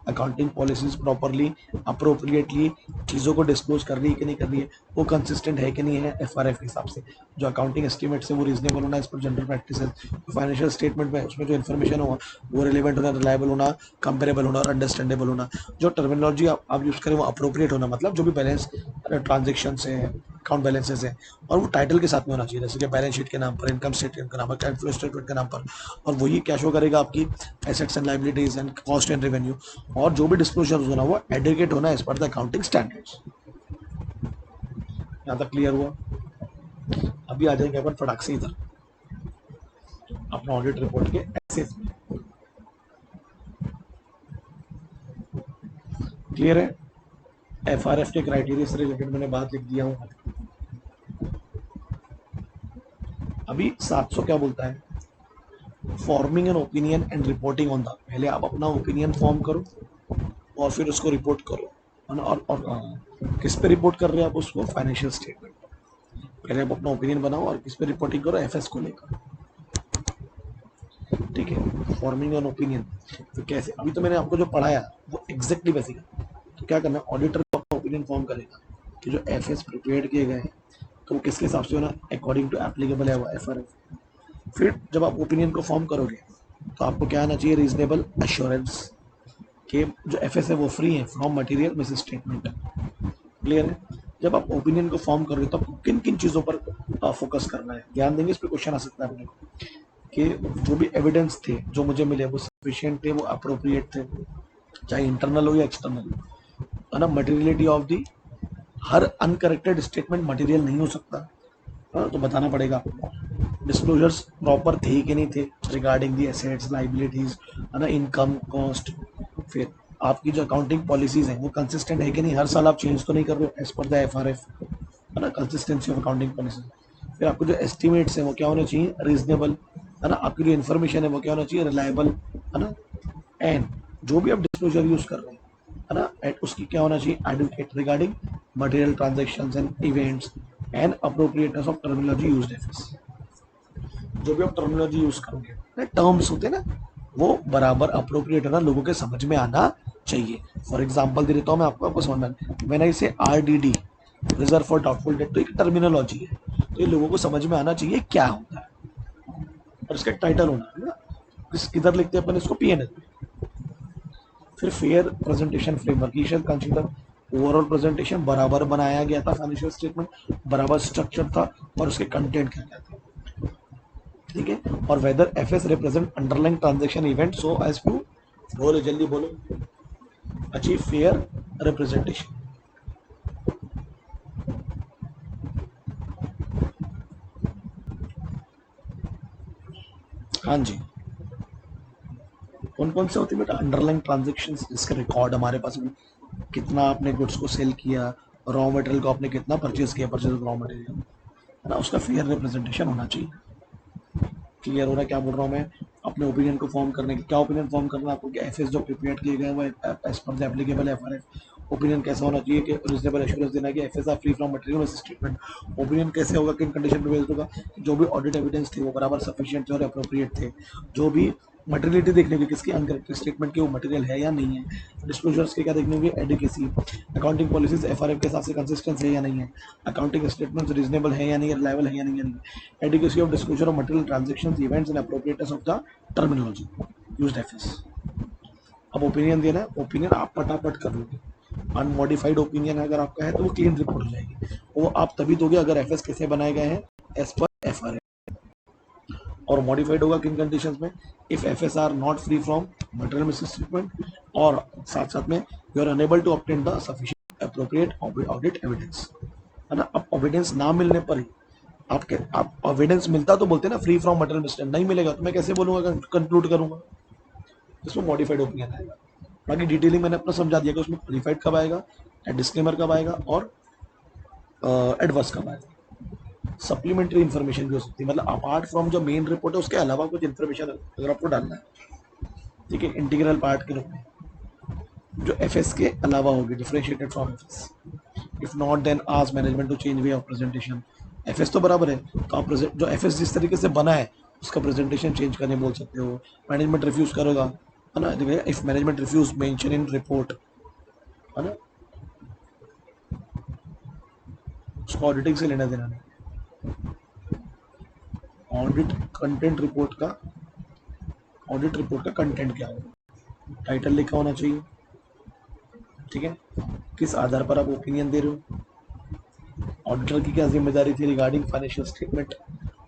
अकाउंटिंग पॉलिसीज प्रॉपरली अप्रोप्रिएटली चीज़ों को डिस्क्लोज कर रही है कि नहीं कर रही है, वो कंसिस्टेंट है कि नहीं है एफआरएफ के हिसाब से, जो अकाउंटिंग एस्टिमेट्स है वो रीजनेबल होना, इस पर जनरल प्रैक्टिस है, फाइनेंशियल स्टेटमेंट में उसमें जो इन्फॉर्मेशन होगा वो रिलेवेंट होना, रिलायबल होना, कंपेरेबल होना और अंडरस्टैंडेबल होना, जो टर्मिनोलॉजी आप यूज़ करें वो अप्रोप्रिएट होना, मतलब जो भी बैलेंस ट्रांजेक्शन है, अकाउंट बैलेंसेस है, और वो टाइटल के साथ में होना चाहिए, जैसे कि बैलेंस शीट के नाम पर, इनकम स्टेटमेंट के नाम पर, कैश फ्लो स्टेटमेंट के नाम पर, और वही क्या शो करेगा आपकी assets and liabilities and cost and revenue, और जो भी डिस्क्लोजर होना वो एडुकेट होना as per the accounting standards. यहाँ तक क्लियर हुआ? अभी आ जाएंगे अपन फटाक से इधर अपना ऑडिट रिपोर्ट के एसेस में। क्लियर है? एफआरएफ के क्राइटेरिया से रिलेटेड मैंने बात लिख दिया हूँ। अभी 700 क्या बोलता है? Forming an opinion and reporting on the, पहले आप अपना ओपिनियन फॉर्म करो और फिर उसको रिपोर्ट करो, और किस पे रिपोर्ट कर रहे हैं आप उसको? Financial statement. पहले आप अपना ओपिनियन बनाओ और किस पे रिपोर्टिंग करो? एफएस को लेकर। ठीक है, फॉर्मिंग एन ओपिनियन तो कैसे? अभी तो मैंने आपको जो पढ़ाया वो एग्जैक्टली वैसे का, तो क्या करना है, ऑडिटर को अपना ओपिनियन फॉर्म करेगा कि जो एफएस प्रिपेयर किए गए हैं तो वो किसके हिसाब से होना? अकॉर्डिंग टू एप्लीकेबल है वो एफआरएफ। फिर जब आप ओपिनियन को फॉर्म करोगे तो आपको क्या आना चाहिए? रीजनेबल एश्योरेंस कि जो एफएस है वो फ्री है from material miss statement. Clear है? जब आप ओपिनियन को फॉर्म कर रहे हो तो आपको किन किन चीज़ों पर फोकस करना है, ध्यान देंगे, इस पर क्वेश्चन आ सकता है अपने को, कि जो भी एविडेंस थे जो मुझे मिले वो सफिशिएंट थे, वो अप्रोप्रिएट थे, चाहे इंटरनल हो या एक्सटर्नल, है ना। Materiality of the, her uncorrected statement material नहीं हो सकता, तो बताना पड़ेगा आपको। डिस्क्लोजर्स प्रॉपर थे कि नहीं थे रिगार्डिंग दी एसेट्स लाइबिलिटीज, है ना, इनकम कॉस्ट। फिर आपकी जो अकाउंटिंग पॉलिसीज हैं वो कंसिस्टेंट है कि नहीं, हर साल आप चेंज तो नहीं कर रहे हो एज पर द एफआरएफ, है ना, कंसिस्टेंसी ऑफ अकाउंटिंग पॉलिसी। फिर आपको जो एस्टिमेट्स हैं वो क्या होने चाहिए? रीजनेबल, है ना। आपकी जो इन्फॉर्मेशन है वो क्या होना चाहिए? रिलायबल, है ना। एंड जो भी आप डिस्क्लोजर यूज कर रहे हैं, है ना, एट उसकी क्या होना चाहिए? Adequate regarding material transactions and events and appropriateness of terminology used FS. जो भी आप टर्मिनोलॉजी यूज करोगे, टर्म्स होते हैं ना, वो बराबर अप्रोप्रिएट है ना, लोगों के समझ में आना चाहिए। फॉर एग्जांपल दे देता हूँ मैं आपको समझ में, मैंने इसे RDD, reserve for doubtful debt, तो एक टर्मिनोलॉजी है, तो ये लोगों को समझ में आना चाहिए क्या होता है, और इसका टाइटल होना है ना, किधर लिखते हैं अपन इसको? पीएनएल। फिर fair presentation framework, you shall consider overall presentation बराबर बनाया गया था, फाइनेंशियल स्टेटमेंट बराबर स्ट्रक्चर था, और उसके कंटेंट क्या क्या थे, ठीक है। और whether FS represent underline transaction event so as to, बोलो जल्दी बोलो, अचीव फेयर रिप्रेजेंटेशन। हाँ जी, कौन कौन से होती है बेटा? अंडरलाइन ट्रांजेक्शन, जिसका रिकॉर्ड हमारे पास, कितना आपने गुड्स को सेल किया, रॉ मटेरियल को आपने कितना परचेज किया, परचेज ऑफ रॉ मटेरियल, है ना, उसका फेयर रिप्रेजेंटेशन होना चाहिए। क्लियर हो रहा है क्या बोल रहा हूँ मैं? अपने ओपिनियन को फॉर्म करने के, क्या ओपिनियन फॉर्म करना है आपको? कि एफएस जो प्रिपेयर किए गए वो as per the applicable FRF. Opinion कैसा होना चाहिए? कि रीजनेबल एश्योरेंस देना कि FS are free from material statement. Opinion कैसे होगा? किन कंडीशन पे बेस्ड होगा? जो भी ऑडिट एविडेंस थे वो बराबर सफिशिएंट थे और अप्रोप्रिएट थे। जो भी मटेरियलिटी देखने की, किसकी अनकरेक्टेड स्टेटमेंट की वो मटेरियल है या नहीं है। डिस्क्लोजर्स के क्या देखने होंगे? एडिकेसी, अकाउंटिंग पॉलिसीज एफआरएफ के हिसाब से कंसिस्टेंट है या नहीं है, अकाउंटिंग स्टेटमेंट्स रीजनेबल है या नहीं है, रिलायबल है या नहीं है, adequacy of disclosure of material transactions events and appropriateness of the terminology used FS. अब ओपिनियन देना है, ओपिनियन आप फटाफट कर लोगे। अनमॉडिफाइड ओपिनियन अगर आपका है तो वो क्लीन रिपोर्ट हो जाएगी, वो आप तभी दोगे अगर एफएस कैसे बनाए गए हैं? As per FRF. और मॉडिफाइड होगा किन कंडीशंस में? If FS are not free from material misstatement, और साथ साथ में you are unable to obtain the sufficient appropriate audit evidence, है ना। अब एविडेंस ना मिलने पर ही आप एविडेंस मिलता तो बोलते ना फ्री फ्रॉम मटेरियल मिसस्टेटमेंट, नहीं मिलेगा तो मैं कैसे बोलूंगा, कंक्लूड करूंगा? इसमें मॉडिफाइड ओपिनियन आएगा। बाकी डिटेलिंग मैंने अपना समझा दिया कि उसमें क्वालिफाइड कब आएगा, डिस्क्लेमर कब आएगा, और एडवर्स कब आएगा। सप्लीमेंट्री इन्फॉर्मेशन भी हो सकती है, मतलब अपार्ट फ्रॉम जो मेन रिपोर्ट है उसके अलावा कुछ इन्फॉर्मेशन अगर आपको डालना है, ठीक है, इंटीग्रल पार्ट के रूप में, जो एफएस के अलावा होगी, differentiated from FS. If not then ask management to change way of presentation. FS तो बराबर है, तो आप जो एफएस जिस तरीके से बना है उसका प्रेजेंटेशन चेंज करने बोल सकते हो, मैनेजमेंट रिव्यूज करोगा, है ना, if management reviews mention in report, है ना, उसको ऑडिटिंग से लेना देना नहीं। ऑडिट कंटेंट रिपोर्ट का, ऑडिट रिपोर्ट का कंटेंट क्या होगा, टाइटल लिखा होना चाहिए, ठीक है, किस आधार पर आप ओपिनियन दे रहे हो, ऑडिटर की क्या जिम्मेदारी थी रिगार्डिंग फाइनेंशियल स्टेटमेंट,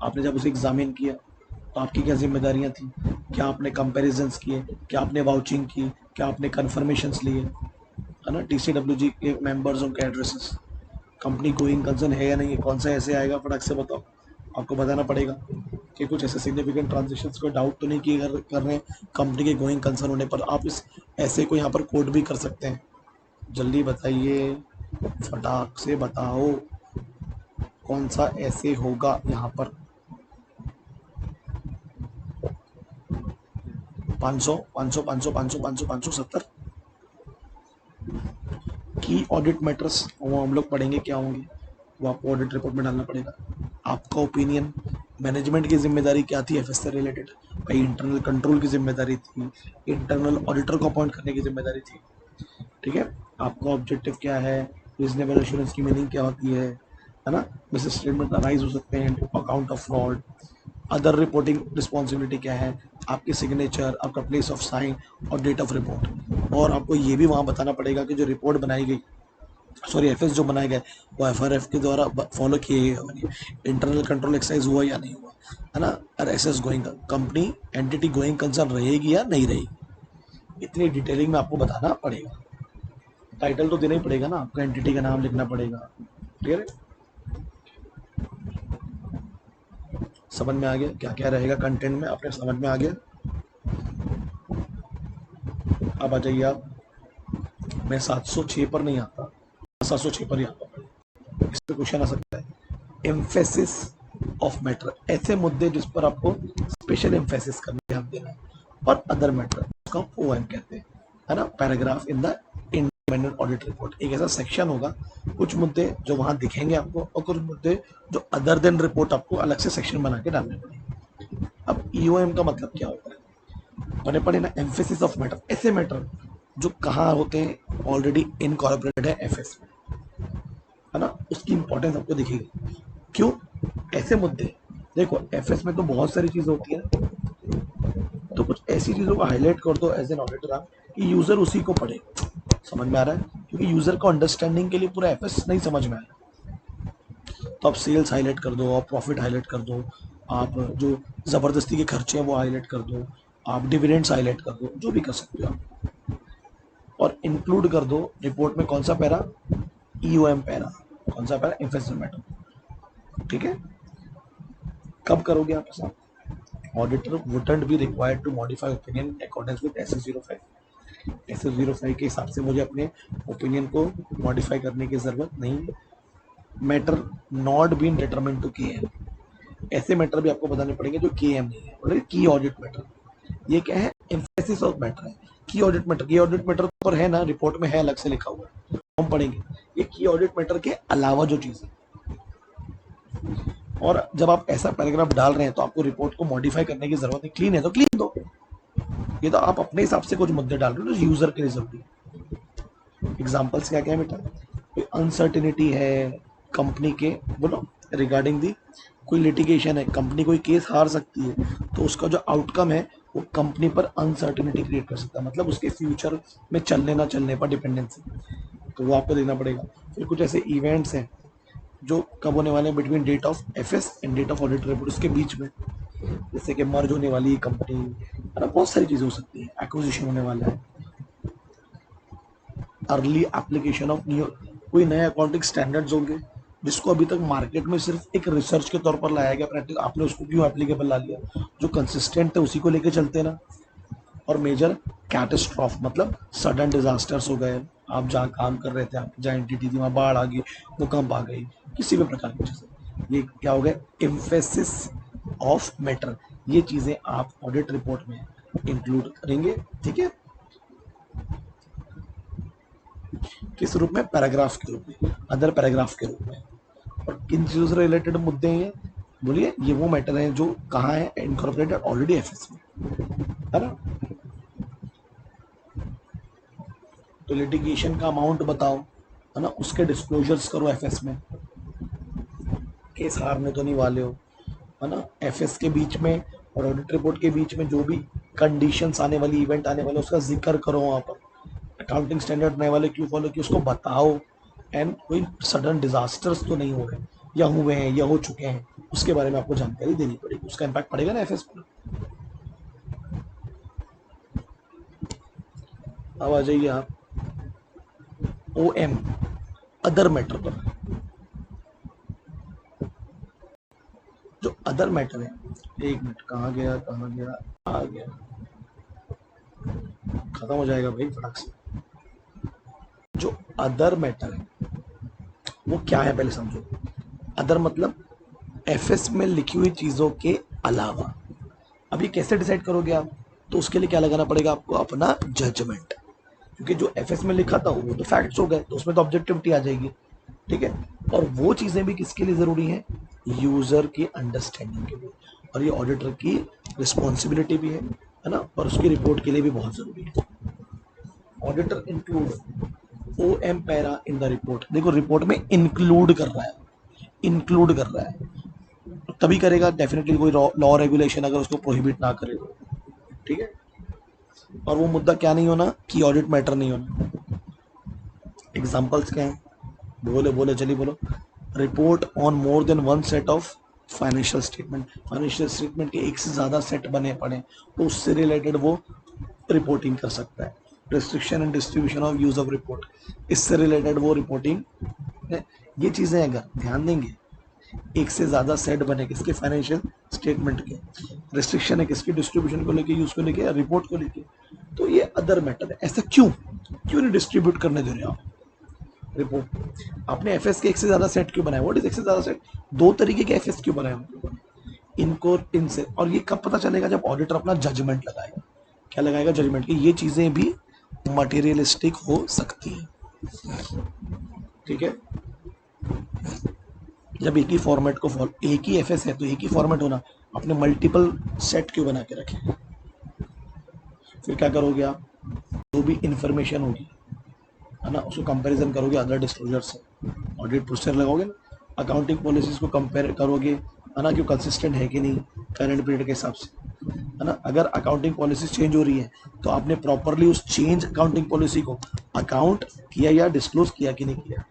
आपने जब उसे एग्जामिन किया तो आपकी क्या जिम्मेदारियां थी, क्या आपने कंपेरिजन्स किए, क्या आपने वाउचिंग की, क्या आपने कन्फर्मेशंस लिए, है ना, TCWG के मेंबर्स के एड्रेसेस, कंपनी गोइंग कंसर्न है या नहीं है, कौन सा ऐसे आएगा, फटाक से बताओ, आपको बताना पड़ेगा कि कुछ ऐसे सिग्निफिकेंट ट्रांजेक्शन्स को डाउट तो नहीं किए कर रहे हैं कंपनी के गोइंग कंसर्न होने पर, आप इस ऐसे को यहाँ पर कोड भी कर सकते हैं। जल्दी बताइए, फटाक से बताओ कौन सा ऐसे होगा यहाँ पर। 500 500 500 500 500 570 की ऑडिट मैटर्स वो हम लोग पढ़ेंगे क्या होंगे, वो आपको ऑडिट रिपोर्ट में डालना पड़ेगा। आपका ओपिनियन, मैनेजमेंट की जिम्मेदारी क्या थी एफएस से रिलेटेड, भाई इंटरनल कंट्रोल की जिम्मेदारी थी, इंटरनल ऑडिटर को अपॉइंट करने की जिम्मेदारी थी, ठीक है। आपका ऑब्जेक्टिव क्या है, रीजनेबल एश्योरेंस की मीनिंग क्या होती है ना, मिस स्टेटमेंट अराइज हो सकते हैं, account of fraud, other reporting responsibility क्या है, आपकी सिग्नेचर, आपका प्लेस ऑफ साइन और डेट ऑफ रिपोर्ट, और आपको ये भी वहाँ बताना पड़ेगा कि जो रिपोर्ट बनाई गई, सॉरी एफएस जो बनाए गए वो एफआरएफ के द्वारा फॉलो किए गए होंगे, इंटरनल कंट्रोल एक्सरसाइज हुआ या नहीं हुआ, है ना, और SS going company entity going concern रहेगी या नहीं रहेगी, इतनी डिटेलिंग में आपको बताना पड़ेगा। टाइटल तो देना ही पड़ेगा ना, आपको एंटिटी का नाम लिखना पड़ेगा, क्लियर है, समझ में आ गया क्या क्या रहेगा कंटेंट में, आपने समझ में आ गया। अब आ जाइए आप, मैं 706 पर नहीं आता, 706 पर ही आता हूँ, इस पर क्वेश्चन आ सकता है, एम्फेसिस ऑफ मैटर, ऐसे मुद्दे जिस पर आपको स्पेशल एम्फेसिस करना ध्यान देना है, और अदर मैटर उसको ओएम कहते हैं, है ना, paragraph in the independent audit report, एक ऐसा सेक्शन होगा, कुछ मुद्दे जो वहां दिखेंगे आपको और कुछ मुद्दे जो अदर देन रिपोर्ट आपको अलग से सेक्शन बना के डालने पड़ेंगे। अब ईओएम का मतलब क्या होता है, बने पड़े ना, एम्फेसिस ऑफ मैटर, ऐसे मैटर जो कहाँ होते हैं, ऑलरेडी इनकॉर्पोरेटेड है एफएस में, है ना, उसकी इंपॉर्टेंस आपको दिखेगी, क्यों, ऐसे मुद्दे, देखो एफएस में तो बहुत सारी चीजें होती है, तो कुछ ऐसी चीजों को हाईलाइट कर दो एज एन ऑडिटर आप कि यूजर उसी को पढ़े, समझ में आ रहा है, क्योंकि यूजर को अंडरस्टैंडिंग के लिए पूरा एफएस नहीं समझ में आया, तो आप सेल्स हाईलाइट कर दो, आप प्रॉफिट हाईलाइट कर दो, आप जो जबरदस्ती के खर्चे हैं वो हाईलाइट कर दो, आप डिविडेंड्स हाईलाइट कर दो, जो भी कर सकते हो आप, और इंक्लूड कर दो रिपोर्ट में कौन सा पैरा, ईओएम पैरा, कौन सा पैरा, एफएस मैटर, ठीक है। कब करोगे आप ऐसा, auditor wouldn't be required to modify opinion according with SS05, SS05 के हिसाब से मुझे अपने ओपिनियन को मॉडिफाई करने की जरूरत नहीं है। Matter not been determine to KM, ऐसे मैटर भी आपको बताने पड़ेंगे जो KM नहीं है, और की ऑडिट मैटर, ये क्या है, एम्फेसिस ऑफ मैटर है, की ऑडिट मैटर, की ऑडिट मैटर पर है ना, रिपोर्ट में है अलग से लिखा हुआ है, हम पढ़ेंगे ये की ऑडिट मैटर के अलावा जो चीज है, और जब आप ऐसा पैराग्राफ डाल रहे हैं तो आपको रिपोर्ट को मॉडिफाई करने की जरूरत है, क्लीन है तो क्लीन दो, ये तो आप अपने हिसाब से कुछ मुद्दे डाल रहे हो जो यूजर के लिए जरूरी है। एग्जांपल्स क्या क्या है बेटा, कोई अनसर्टिनिटी है कंपनी के, बोलो, रिगार्डिंग दी कोई लिटिगेशन है, कंपनी कोई केस हार सकती है, तो उसका जो आउटकम है वो कंपनी पर अनसर्टिनिटी क्रिएट कर सकता है, मतलब उसके फ्यूचर में चलने ना चलने पर डिपेंडेंसी, तो वो आपको देना पड़ेगा। फिर कुछ ऐसे इवेंट्स हैं जो कब होने वाले हैं, between date of FS and date of audit report, उसके बीच में, जैसे कि मर्ज होने वाली कंपनी, है ना, बहुत सारी चीजें हो सकती है, एक्विजिशन होने वाला है, अर्ली एप्लीकेशन ऑफ न्यू, कोई नए अकाउंटिंग स्टैंडर्ड्स होंगे जिसको अभी तक मार्केट में सिर्फ एक रिसर्च के तौर पर लाया गया, प्रैक्टिस आपने उसको क्यों एप्लीकेबल ला लिया, जो कंसिस्टेंट है उसी को लेके चलते ना। और मेजर कैटेस्ट्रॉफ मतलब सडन डिजास्टर्स हो गए, आप जहाँ काम कर रहे थे, आप जहाँ एंटिटी थी वहाँ बाढ़ आ गई, भूकंप आ गई, किसी भी प्रकार की चीजें, ये क्या हो गया, एम्फेसिस ऑफ मैटर, ये चीजें आप ऑडिट रिपोर्ट में इंक्लूड करेंगे, ठीक है, किस रूप में, पैराग्राफ के रूप में, अदर पैराग्राफ के रूप में, और किन चीजों से रिलेटेड मुद्दे हैं, बोलिए, ये वो मैटर है जो कहाँ है, इनकॉर्पोरेटेड ऑलरेडी एफएस में, है ना। तो लिटिगेशन का अमाउंट बताओ, है ना, उसके डिस्क्लोजर्स करो एफएस में, केस हारने तो नहीं वाले हो, है ना। एफएस के बीच में और ऑडिट रिपोर्ट के बीच में जो भी कंडीशंस आने वाली, इवेंट आने वाले, उसका जिक्र करो वहाँ पर। अकाउंटिंग स्टैंडर्ड नए वाले क्यों फॉलो किए उसको बताओ। एंड कोई सडन डिजास्टर्स तो नहीं हो रहे, या हुए हैं या हो चुके हैं, उसके बारे में आपको जानकारी देनी पड़ेगी, उसका इम्पैक्ट पड़ेगा ना एफएस पर। अब आ जाइए आप ओ एम, अदर मैटर पर। जो अदर मैटर है, एक मिनट, कहाँ गया कहाँ गया, आ गया, खत्म हो जाएगा भाई फटाक से। जो अदर मैटर है वो क्या है पहले समझो। अदर मतलब एफएस में लिखी हुई चीजों के अलावा। अब ये कैसे डिसाइड करोगे आप, तो उसके लिए क्या लगाना पड़ेगा आपको, अपना जजमेंट। क्योंकि जो एफएस में लिखा था वो तो फैक्ट्स हो गए, तो उसमें तो ऑब्जेक्टिविटी आ जाएगी, ठीक है। और वो चीजें भी किसके लिए जरूरी है, यूजर की अंडरस्टैंडिंग के लिए, और ये ऑडिटर की रिस्पॉन्सिबिलिटी भी है ना, और उसकी रिपोर्ट के लिए भी बहुत जरूरी है। Auditor include O M para in the report. देखो रिपोर्ट में इंक्लूड कर रहा है, इंक्लूड कर रहा है, तभी करेगा डेफिनेटली, कोई लॉ रेगुलेशन अगर उसको प्रोहिबिट ना करे तो, ठीक है। और वो मुद्दा क्या नहीं होना कि ऑडिट मैटर नहीं होना। एग्जांपल्स क्या हैं, बोले बोले चलिए बोलो। Report on more than one set of financial statement, financial statement के एक से ज़्यादा सेट बने पड़े तो उससे रिलेटेड वो रिपोर्टिंग कर सकता है। Restriction and distribution of use of report, इससे रिलेटेड वो रिपोर्टिंग है। ये चीज़ें अगर ध्यान देंगे, एक से ज़्यादा सेट बने किसके, फाइनेंशियल स्टेटमेंट के, रिस्ट्रिक्शन है किसकी, डिस्ट्रीब्यूशन को लेके, यूज को लेके, रिपोर्ट को लेके, तो ये अदर मैटर है। ऐसा क्यों, क्यों नहीं डिस्ट्रीब्यूट करने दे रहे आप रिपोर्ट। आपने एफएस के एक से ज्यादा सेट क्यों बनाया, व्हाट इज एक से ज्यादा सेट, दो तरीके के एफएस क्यों बनाए मतलब इनको, इनसे। और ये कब पता चलेगा, जब ऑडिटर अपना जजमेंट लगाएगा। क्या लगाएगा, जजमेंट की ये चीजें भी मटेरियलिस्टिक हो सकती है, ठीक है। जब एक ही फॉर्मेट को फॉलो, एक ही एफएस है तो एक ही फॉर्मेट होना, अपने मल्टीपल सेट क्यों बना के रखे। फिर क्या करोगे आप, जो भी इंफॉर्मेशन होगी, है ना, उसको कंपैरिजन करोगे अदर डिस्क्लोजर से, ऑडिट प्रोसीजर लगाओगे ना, अकाउंटिंग पॉलिसीज को कंपेयर करोगे, है ना, कि कंसिस्टेंट है कि नहीं करंट पीरियड के हिसाब से, है ना। अगर अकाउंटिंग पॉलिसी चेंज हो रही है तो आपने प्रॉपरली उस चेंज अकाउंटिंग पॉलिसी को अकाउंट किया या डिस्क्लोज किया कि नहीं किया,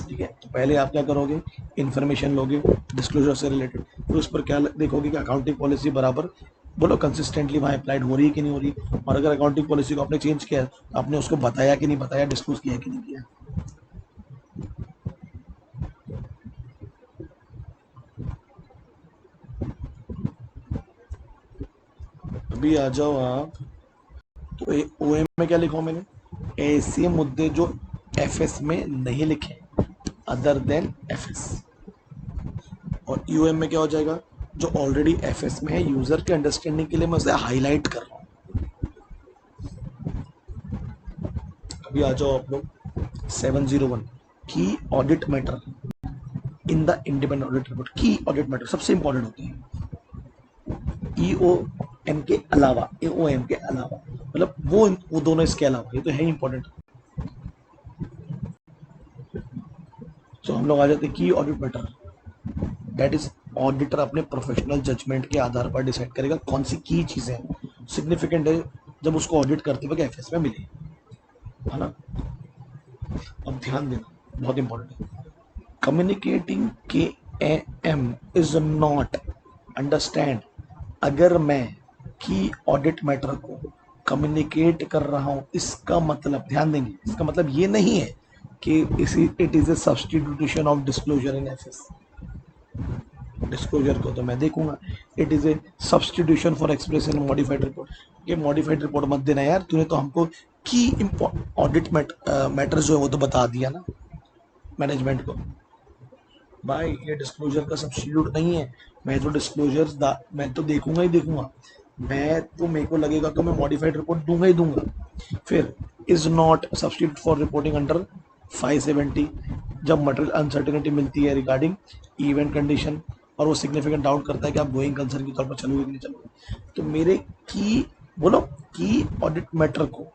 ठीक है। तो पहले आप क्या करोगे, इन्फॉर्मेशन लोगे डिस्क्लोजर से रिलेटेड, फिर उस पर क्या देखोगे कि अकाउंटिंग पॉलिसी बराबर बोलो कंसिस्टेंटली वहाँ अप्लाइड हो रही है कि नहीं हो रही, और अगर अकाउंटिंग पॉलिसी को आपने चेंज किया तो आपने उसको बताया कि नहीं बताया, डिस्क्लोज किया कि नहीं किया। अभी आ जाओ आप, तो ओ एम में क्या लिखा मैंने, ऐसे मुद्दे जो एफएस में नहीं लिखे, अदर देन एफएस। और यूएम में क्या हो जाएगा, जो ऑलरेडी एफएस में है, यूजर के अंडरस्टैंडिंग के लिए मैं उसे हाईलाइट कर रहा हूँ। अभी आ जाओ आप लोग 701, की audit matter in the independent audit report. की ऑडिट मैटर सबसे इंपॉर्टेंट होते हैं, ईओ एम के अलावा, एओ एम के अलावा, मतलब वो दोनों इसके अलावा, ये तो है इंपॉर्टेंट। तो हम लोग आ जाते हैं की audit matter, that is auditor अपने प्रोफेशनल जजमेंट के आधार पर डिसाइड करेगा कौन सी की चीजें सिग्निफिकेंट है जब उसको ऑडिट करते वक्त एफएस में मिले, है ना। अब ध्यान देना, बहुत इंपॉर्टेंट है, कम्युनिकेटिंग के एम इज नॉट, अंडरस्टैंड, अगर मैं की ऑडिट मैटर को कम्युनिकेट कर रहा हूं, इसका मतलब ध्यान देंगे, इसका मतलब ये नहीं है कि इसी it is a substitution of disclosure in FS. Disclosure को तो मैं देखूंगा, it is a substitution for express in modified report. ये मॉडिफाइड रिपोर्ट मत देना यार, तूने तो हमको की ऑडिट मैटर जो है वो तो बता दिया ना मैनेजमेंट को। भाई ये डिस्क्लोजर का सब्स्टिट्यूट नहीं है, मैं तो डिस्क्लोजर मैं तो देखूंगा ही देखूंगा, मैं तो मेरे को लगेगा तो मैं मॉडिफाइड रिपोर्ट दूंगा ही दूंगा। फिर is not substitute for reporting under 570, जब मटेरियल अनसर्टेनिटी मिलती है रिगार्डिंग इवेंट कंडीशन और वो सिग्निफिकेंट डाउट करता है कि आप गोइंग कंसर्न के तौर पर चलोगे कि नहीं चलोगे, तो मेरे की बोलो की ऑडिट मैटर को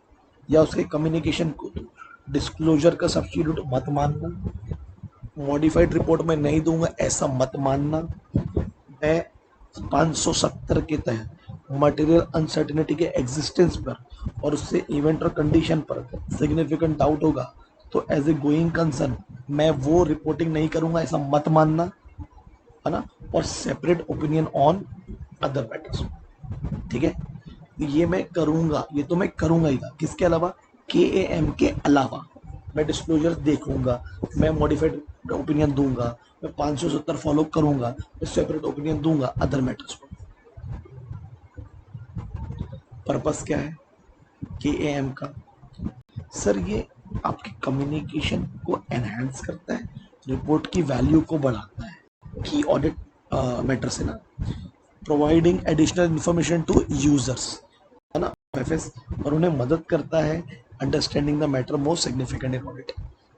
या उसके कम्युनिकेशन को डिस्क्लोजर का सब्स्टिट्यूट मत मानना, मॉडिफाइड रिपोर्ट में नहीं दूंगा ऐसा मत मानना। मैं 570 के तहत मटेरियल अनसर्टेनिटी के एग्जिस्टेंस पर और उससे इवेंट और कंडीशन पर सिग्निफिकेंट डाउट होगा तो एज ए गोइंग कंसर्न मैं वो रिपोर्टिंग नहीं करूंगा ऐसा मत मानना, है ना। और separate opinion on other matters, ठीक है। ये मैं करूंगा, ये तो मैं करूंगा ही था। किसके अलावा? KAM के अलावा मैं डिस्क्लोजर देखूंगा, मैं मॉडिफाइड ओपिनियन दूंगा, मैं 570 फॉलो करूंगा, मैं सेपरेट ओपिनियन दूंगा अदर मैटर्स पर। पर्पस क्या है KAM का? सर ये आपके कम्युनिकेशन को एनहांस करता है, रिपोर्ट की वैल्यू को बढ़ाता है की ऑडिट मैटर से ना, providing additional information to users, है ना, एफएस, और उन्हें मदद करता है understanding the matter most significant in audit.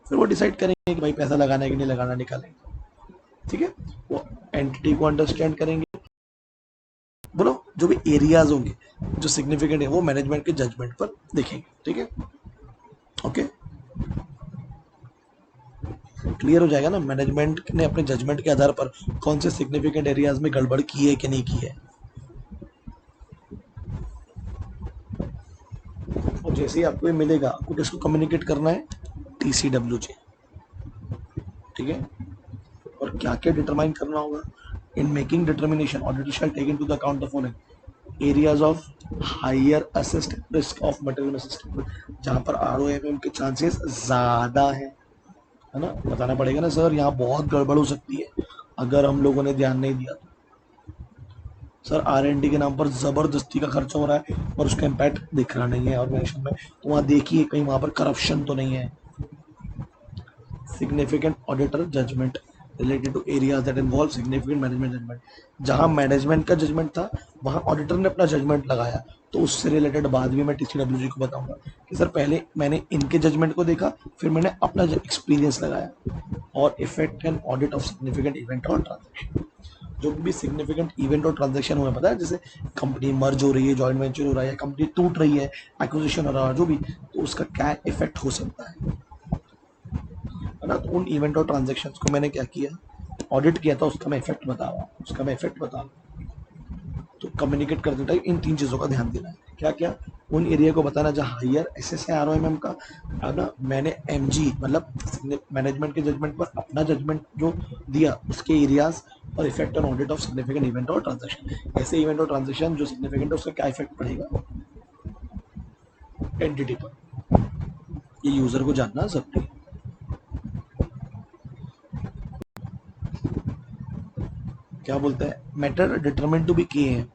फिर वो डिसाइड करेंगे कि भाई पैसा लगाना है कि नहीं लगाना, निकालेंगे, ठीक है। वो एंटिटी को अंडरस्टैंड करेंगे, बोलो जो भी एरियाज होंगे जो सिग्निफिकेंट है वो मैनेजमेंट के जजमेंट पर देखेंगे, ठीक है। ओके, क्लियर हो जाएगा ना, मैनेजमेंट ने अपने जजमेंट के आधार पर कौन से सिग्निफिकेंट एरियाज में गड़बड़ की है कि नहीं की है। और जैसे ही आपको ये मिलेगा आपको किसको कम्युनिकेट करना है? TCWJ, ठीक है। और क्या क्या डिटरमाइन करना होगा? In making determination auditor shall take into the account the following areas of higher assessed risk of material misstatement, जहां पर ROMM के चांसेस ज्यादा है ना। बताना पड़ेगा ना सर, यहाँ बहुत गड़बड़ हो सकती है अगर हम लोगों ने ध्यान नहीं दिया तो। सर R&D के नाम पर जबरदस्ती का खर्चा हो रहा है और उसका इम्पैक्ट दिख रहा नहीं है ऑर्गेनाइजेशन में, तो वहाँ देखिए कहीं वहाँ पर करप्शन तो नहीं है। Significant auditor judgment related to areas that involve significant management judgment, जहां मैनेजमेंट का जजमेंट था वहां ऑडिटर ने अपना जजमेंट लगाया, तो उससे रिलेटेड बाद भी मैं TCWG को बताऊंगा कि सर पहले मैंने इनके जजमेंट को देखा, फिर मैंने अपना एक्सपीरियंस लगाया। और effect and audit of significant event और ट्रांजेक्शन, जो भी सिग्निफिकेंट इवेंट और ट्रांजेक्शन हुए, पता है, जैसे कंपनी मर्ज हो रही है, जॉइंट वेंचर हो रहा है, या कंपनी टूट रही है, एक्विजिशन हो रहा है, जो भी, तो उसका क्या इफेक्ट हो सकता है ना। तो उन इवेंट और ट्रांजेक्शन को मैंने क्या किया, ऑडिट किया था, उसका मैं इफेक्ट बता रहा हूँ, उसका मैं इफेक्ट बता रहा हूँ। तो कम्युनिकेट करते टाइम इन 3 चीज़ों का ध्यान देना है। क्या क्या? उन एरिया को बताना जहाँ हायर एसेस है ROMM का, है ना। मैंने MG मतलब मैनेजमेंट के जजमेंट पर अपना जजमेंट जो दिया उसके एरियाज, और effect on audit of significant event और ट्रांजेक्शन। ऐसे इवेंट और ट्रांजेक्शन जो सिग्निफिकेंट है उसका क्या इफेक्ट पड़ेगा एंटिटी पर, ये यूजर को जानना जरूरी है। क्या बोलता है? Matter determine to be KAM,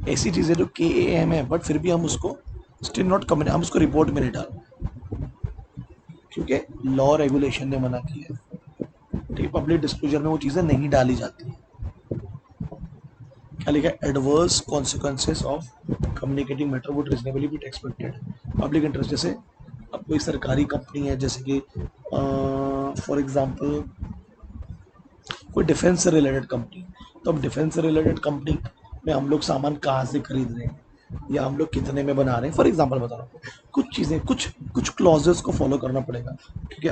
ऐसी चीजें जो KAM है बट फिर भी हम उसको स्टिल नॉट कम्युनिकेट, हम उसको रिपोर्ट में नहीं डाल, क्योंकि लॉ रेगुलेशन ने मना किया है, ठीक। पब्लिक डिस्क्लोजर में वो चीजें नहीं डाली जाती है। क्या लिखा है? Adverse consequences of communicating matter would reasonably be expected. Public interest, जैसे अब कोई सरकारी कंपनी है, जैसे कि फॉर एग्जांपल कोई डिफेंस से रिलेटेड कंपनी, तो अब डिफेंस से रिलेटेड कंपनी में हम लोग सामान कहाँ से खरीद रहे हैं या हम लोग कितने में बना रहे हैं, फॉर एग्जांपल बता रहा हूँ, कुछ चीज़ें, कुछ कुछ क्लॉजेस को फॉलो करना पड़ेगा, क्योंकि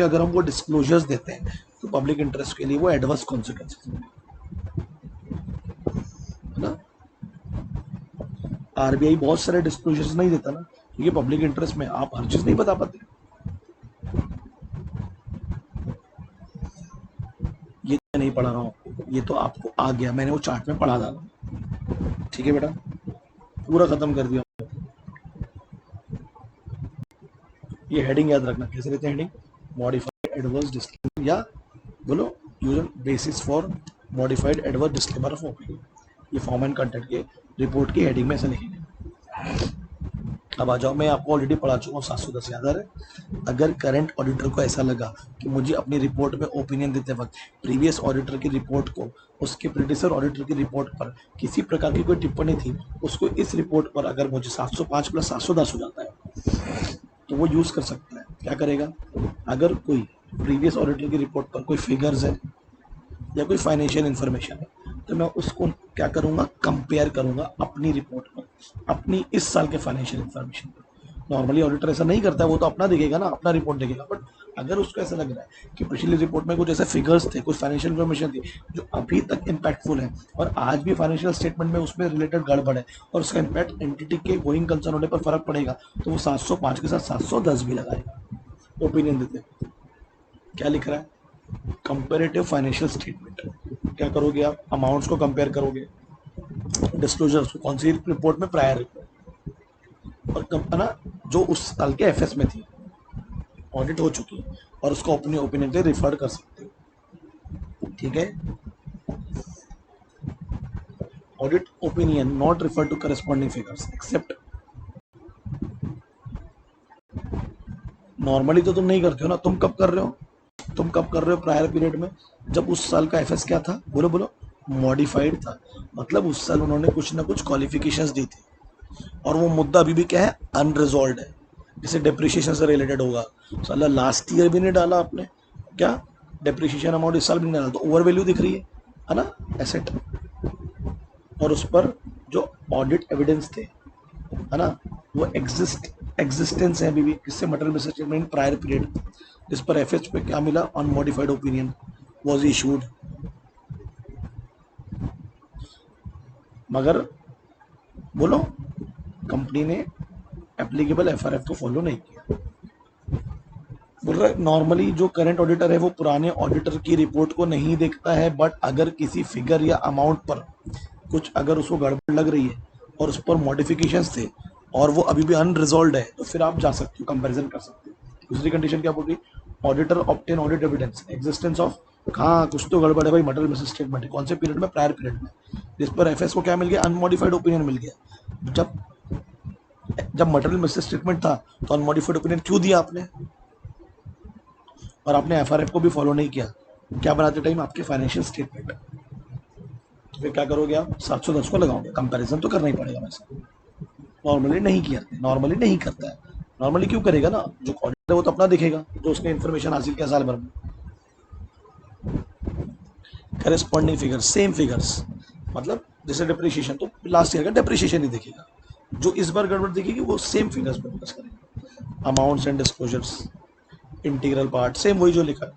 अगर हम वो डिस्क्लोजर्स देते हैं तो पब्लिक इंटरेस्ट के लिए वो एडवर्स कॉन्सिक्वेंसेस है ना। RBI बहुत सारे डिस्क्लोजर्स नहीं देता ना, क्योंकि पब्लिक इंटरेस्ट में आप हर चीज़ नहीं बता पाते। ये नहीं पढ़ा रहा हूँ, ये तो आपको आ गया, मैंने वो चार्ट में पढ़ा डाला, ठीक है बेटा, पूरा खत्म कर दिया। ये हेडिंग याद रखना, कैसे लेते हैं हेडिंग? मॉडिफाइड एडवर्स डिस्क्लेमर, या बोलो user basis for modified adverse disclaimer of opinion, ये फॉर्म एंड कंटेंट के रिपोर्ट की हेडिंग में ऐसे लिखेंगे। अब आ जाओ, मैं आपको ऑलरेडी पढ़ा चुका हूँ, 710 याद आ रहा है। अगर करंट ऑडिटर को ऐसा लगा कि मुझे अपनी रिपोर्ट में ओपिनियन देते वक्त प्रीवियस ऑडिटर की रिपोर्ट को उसके प्रीडिसर ऑडिटर की रिपोर्ट पर किसी प्रकार की कोई टिप्पणी थी, उसको इस रिपोर्ट पर अगर मुझे 705 + 710 हो जाता है तो वो यूज कर सकता है। क्या करेगा? अगर कोई प्रीवियस ऑडिटर की रिपोर्ट पर कोई फिगर्स है या कोई फाइनेंशियल इन्फॉर्मेशन है, तो मैं उसको क्या करूँगा, कंपेयर करूँगा अपनी रिपोर्ट पर, अपनी इस साल के फाइनेंशियल इन्फॉर्मेशन पर। नॉर्मली ऑडिटर ऐसा नहीं करता है, वो तो अपना देखेगा ना, अपना रिपोर्ट देखेगा। बट अगर उसको ऐसा लग रहा है कि पिछली रिपोर्ट में कुछ ऐसे फिगर्स थे, कुछ फाइनेंशियल इन्फॉर्मेशन थी जो अभी तक इम्पैक्टफुल है और आज भी फाइनेंशियल स्टेटमेंट में उसमें रिलेटेड गड़बड़ है और उसका इम्पैक्ट एंटिटी के गोइंग कंसर्न होने पर फर्क पड़ेगा, तो वो 705 के साथ 710 भी लगाएगा, ओपिनियन देते हैं। क्या लिख रहा है, कंपेरेटिव फाइनेंशियल स्टेटमेंट। क्या करोगे आप, अमाउंट्स को कंपेयर करोगे, डिस्क्लोजर्स को, कौन सी रिपोर्ट में, प्रायर रिपोर्ट, और ना जो उस साल के एफएस में थी, ऑडिट हो चुकी है, और उसको अपने ओपिनियन पे रिफर कर सकते हो। ठीक है, audit opinion not refer to corresponding figures except, normally तो तुम नहीं करते हो ना, तुम कब कर रहे हो, तुम कब कर रहे हो प्रायर पीरियड में, जब उस साल का एफएस क्या था, बोलो बोलो, मॉडिफाइड था, मतलब उस साल उन्होंने कुछ ना कुछ क्वालिफिकेशंस दी थी और वो मुद्दा अभी भी क्या है, अनरिजॉल्व है, जैसे डेप्रिसिएशन से रिलेटेड होगा, साला लास्ट ईयर भी नहीं डाला आपने, क्या डेप्रिसिएशन अमाउंट इस साल भी नहीं डाला, तो ओवर वैल्यू दिख रही है ना एसेट, और उस पर जो ऑडिट एविडेंस थे, है ना, वो एग्जिस्टेंस है अभी भी, किससे, मटेरियल स्टेटमेंट प्रायर पीरियड, जिस पर एफएच पे क्या मिला, अनमॉडिफाइड ओपिनियन वाज इशूड। मगर बोलो, कंपनी ने एप्लीकेबल एफआरएफ को फॉलो नहीं किया। बोल रहा है नॉर्मली जो करंट ऑडिटर है वो पुराने ऑडिटर की रिपोर्ट को नहीं देखता है, बट अगर किसी फिगर या अमाउंट पर कुछ अगर उसको गड़बड़ लग रही है और उस पर मॉडिफिकेशंस थे और वो अभी भी अनरिजॉल्व है, तो फिर आप जा सकते हो, कंपैरिजन कर सकते हो। दूसरी कंडीशन क्या बोल रही, auditor obtain audit evidence existence of, कहाँ कुछ तो गड़बड़ है भाई, मटेरियल मिस स्टेटमेंट है, कौन से पीरियड में, प्रायर पीरियड में, जिस पर एफएस को क्या मिल गया, अनमॉडिफाइड ओपिनियन मिल गया। जब जब मटेरियल मिस स्टेटमेंट था तो अनमॉडिफाइड ओपिनियन क्यों दिया आपने, और आपने एफआरएफ को भी फॉलो नहीं किया, क्या बनाते टाइम आपके फाइनेंशियल स्टेटमेंट, तो फिर क्या करोगे आप, 710 को लगाओगे, कंपैरिजन तो करना ही पड़ेगा वैसे। नॉर्मली नहीं किया, नॉर्मली नहीं करता है, नॉर्मली क्यों करेगा ना, जो ऑडिटर है वो तो अपना दिखेगा, जो उसने इन्फॉर्मेशन हासिल किया साल भर में। करेस्पॉन्डिंग फिगर्स, सेम फिगर्स, मतलब जैसे डिप्रिशिएशन तो लास्ट ईयर का डिप्रिशिएशन ही दिखेगा, जो इस बार गड़बड़ दिखेगी वो सेम फिगर्स पर फोकस करेगा, amounts and disclosures, integral part same वही जो लिखा है,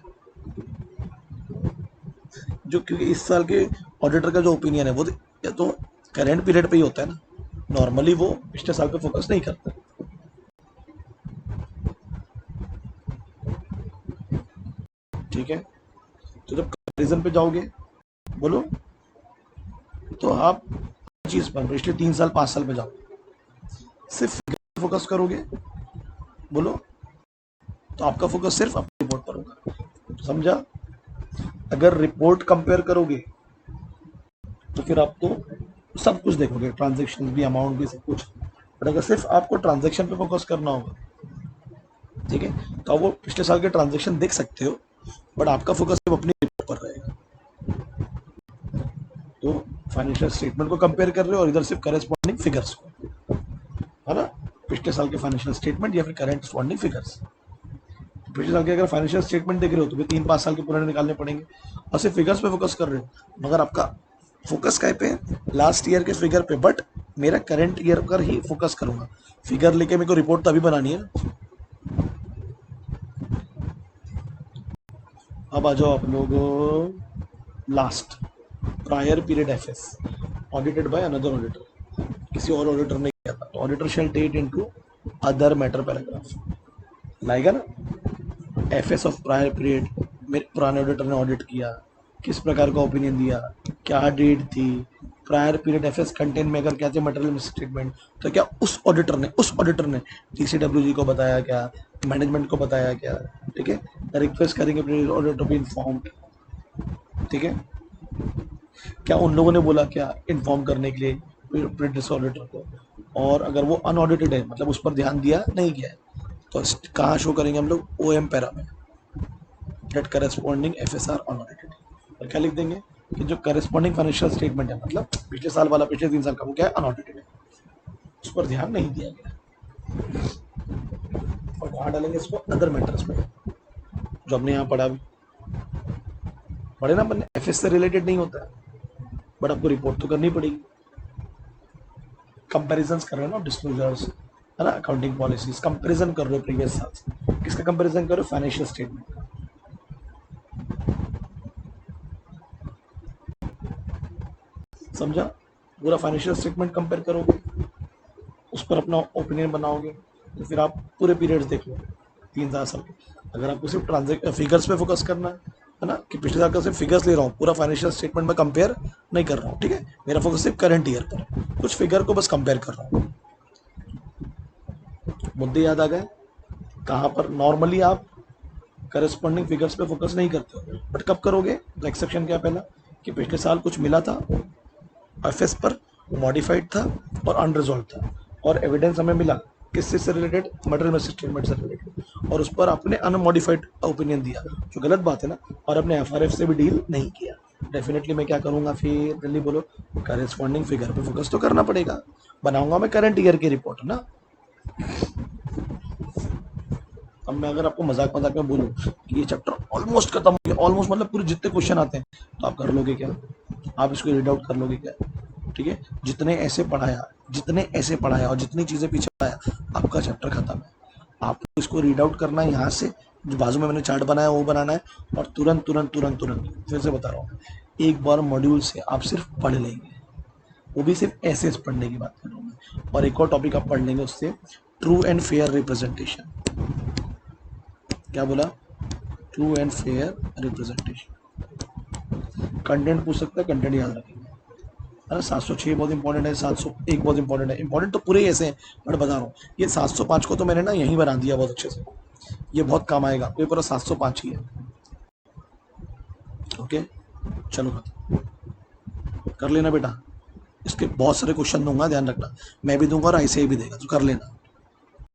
जो क्योंकि इस साल के ऑडिटर का जो ओपिनियन है वो या तो करेंट पीरियड पे ही होता है ना, नॉर्मली वो पिछले साल पे फोकस नहीं करता। ठीक है, तो जब कंपेरिजन पे जाओगे, बोलो, तो आप चीज पर पिछले 3 साल 5 साल पे जाओगे, सिर्फ फोकस करोगे, बोलो, तो आपका फोकस सिर्फ अपनी रिपोर्ट पर होगा, समझा। अगर रिपोर्ट कंपेयर करोगे तो फिर आप तो सब कुछ देखोगे, ट्रांजेक्शन भी, अमाउंट भी, सब कुछ, बट अगर सिर्फ आपको ट्रांजेक्शन पे फोकस करना होगा, ठीक है, तो आप वो पिछले साल के ट्रांजेक्शन देख सकते हो, बट आपका फोकस सिर्फ अपनी रिपोर्ट पर रहेगा। तो फाइनेंशियल स्टेटमेंट को कंपेयर कर रहे हो और इधर सिर्फ करेस्पॉन्डिंग फिगर्स को, है ना, पिछले साल के फाइनेंशियल स्टेटमेंट या फिर करेस्पॉन्डिंग फिगर्स। पिछले साल के अगर फाइनेंशियल स्टेटमेंट देख रहे हो तो फिर 3-5 साल के पुराने निकालने पड़ेंगे, और सिर्फ फिगर्स पे फोकस कर रहे हो, मगर आपका फोकस काय पे, लास्ट ईयर के फिगर पे, बट मेरा करंट ईयर पर ही फोकस करूंगा, फिगर लेके मेरे को रिपोर्ट तभी बनानी है ना। अब आ जाओ आप लोग, last, prior period FS audited by another auditor, किसी और ऑडिटर ने किया था, तो auditor shall take into other matter paragraph लाएगा ना, एफएस ऑफ प्रायर पीरियड, मेरे पुराने ऑडिटर ने ऑडिट किया, किस प्रकार का ओपिनियन दिया, क्या डेट थी, प्रायर पीरियड एफएस कंटेंट में अगर क्या थे मटेरियल स्टेटमेंट, तो क्या उस ऑडिटर ने टीसीडब्ल्यूजी को बताया क्या, मैनेजमेंट को बताया क्या, ठीक है, रिक्वेस्ट करेंगे ऑडिटर बी इन्फॉर्म्ड, ठीक है, क्या उन लोगों ने बोला क्या इन्फॉर्म करने के लिए प्रीवियस ऑडिटर को, और अगर वो अनऑडिटेड है मतलब उस पर ध्यान दिया नहीं गया है, तो कहाँ शो करेंगे हम लोग, ओ एम पैरा में, that corresponding F S are unaudited, और क्या लिख देंगे कि जो करेस्पॉन्डिंग फाइनेंशियल स्टेटमेंट है, मतलब पिछले साल वाला, पिछले 3 साल का, वो क्या है, अनऑडिटेड है, उस पर ध्यान नहीं दिया गया, और कहाँ डालेंगे इसको, अदर मैटर्स में, जो हमने यहाँ पढ़ा भी, पढ़े ना अपन, एफएस से रिलेटेड नहीं होता है, बट आपको रिपोर्ट तो करनी पड़ेगी। कंपैरिजंस कर रहे हो ना, डिस्क्लोजर्स है ना, अकाउंटिंग पॉलिसीज, कंपैरिजन कर रहे हो प्रीवियस साल से। किसका कंपैरिजन कर रहे हो? फाइनेंशियल स्टेटमेंट का। समझा? पूरा फाइनेंशियल स्टेटमेंट कंपेयर करोगे, उस पर अपना ओपिनियन बनाओगे, तो फिर आप पूरे पीरियड्स देख लो 3-4 साल के। अगर आपको सिर्फ फिगर्स पे फोकस करना है ना, कि पिछले साल का सिर्फ फिगर्स ले रहा हूँ, पूरा फाइनेंशियल स्टेटमेंट में कंपेयर नहीं कर रहा हूँ, ठीक है, मेरा फोकस सिर्फ करंट ईयर पर है, कुछ फिगर को बस कंपेयर कर रहा हूँ। मुद्दे याद आ गए? कहाँ पर नॉर्मली आप करस्पॉन्डिंग फिगर्स पे फोकस नहीं करते हो, बट कब करोगे? तो एक्सेप्शन क्या पहला, कि पिछले साल कुछ मिला था, एफएस पर मॉडिफाइड था और अनरिजॉल्व था, और एविडेंस हमें मिला किससे से रिलेटेड? मटेरियल में स्टेटमेंट से रिलेटेड, और उस पर आपने अनमॉडिफाइड ओपिनियन दिया, जो गलत बात है ना, और अपने एफआरएफ से भी डील नहीं किया। डेफिनेटली मैं क्या करूंगा फिर? जल्दी बोलो। करेस्पॉन्डिंग फिगर पे फोकस तो करना पड़ेगा, बनाऊंगा मैं करंट ईयर की रिपोर्ट ना। अब मैं अगर आपको मजाक मजाक में बोलूं कि ये चैप्टर ऑलमोस्ट खत्म हो गया, ऑलमोस्ट मतलब पूरे जितने क्वेश्चन आते हैं, तो आप कर लोगे क्या? आप इसको रीड आउट कर लोगे क्या? ठीक है, जितने ऐसे पढ़ाया और जितनी चीजें पीछे पढ़ाया, आपका चैप्टर खत्म है। आपको इसको रीड आउट करना है यहाँ से, जो बाजू में मैंने चार्ट बनाया वो बनाना है, और तुरंत तुरंत तुरंत तुरंत, फिर से बता रहा हूँ, एक बार मॉड्यूल से आप सिर्फ पढ़ लेंगे, वो भी सिर्फ ऐसे पढ़ने की बात कर रहा हूँ मैं। और एक और टॉपिक आप पढ़ लेंगे उससे, ट्रू एंड फेयर रिप्रेजेंटेशन। क्या बोला? True and fair representation. Content पूछ सकता है, कंटेंट याद रखेंगे। अरे 706 बहुत इंपॉर्टेंट है, 701 बहुत इंपॉर्टेंट है, इंपॉर्टेंट तो पूरे ऐसे हैं, बट बता रहा हूँ, ये 705 को तो मैंने ना यहीं बना दिया बहुत अच्छे से, ये बहुत काम आएगा, ये पूरा 705 ही है। ओके, चलो कर लेना बेटा, इसके बहुत सारे क्वेश्चन दूंगा, ध्यान रखना, मैं भी दूंगा और ऐसे ही भी देगा, तो कर लेना।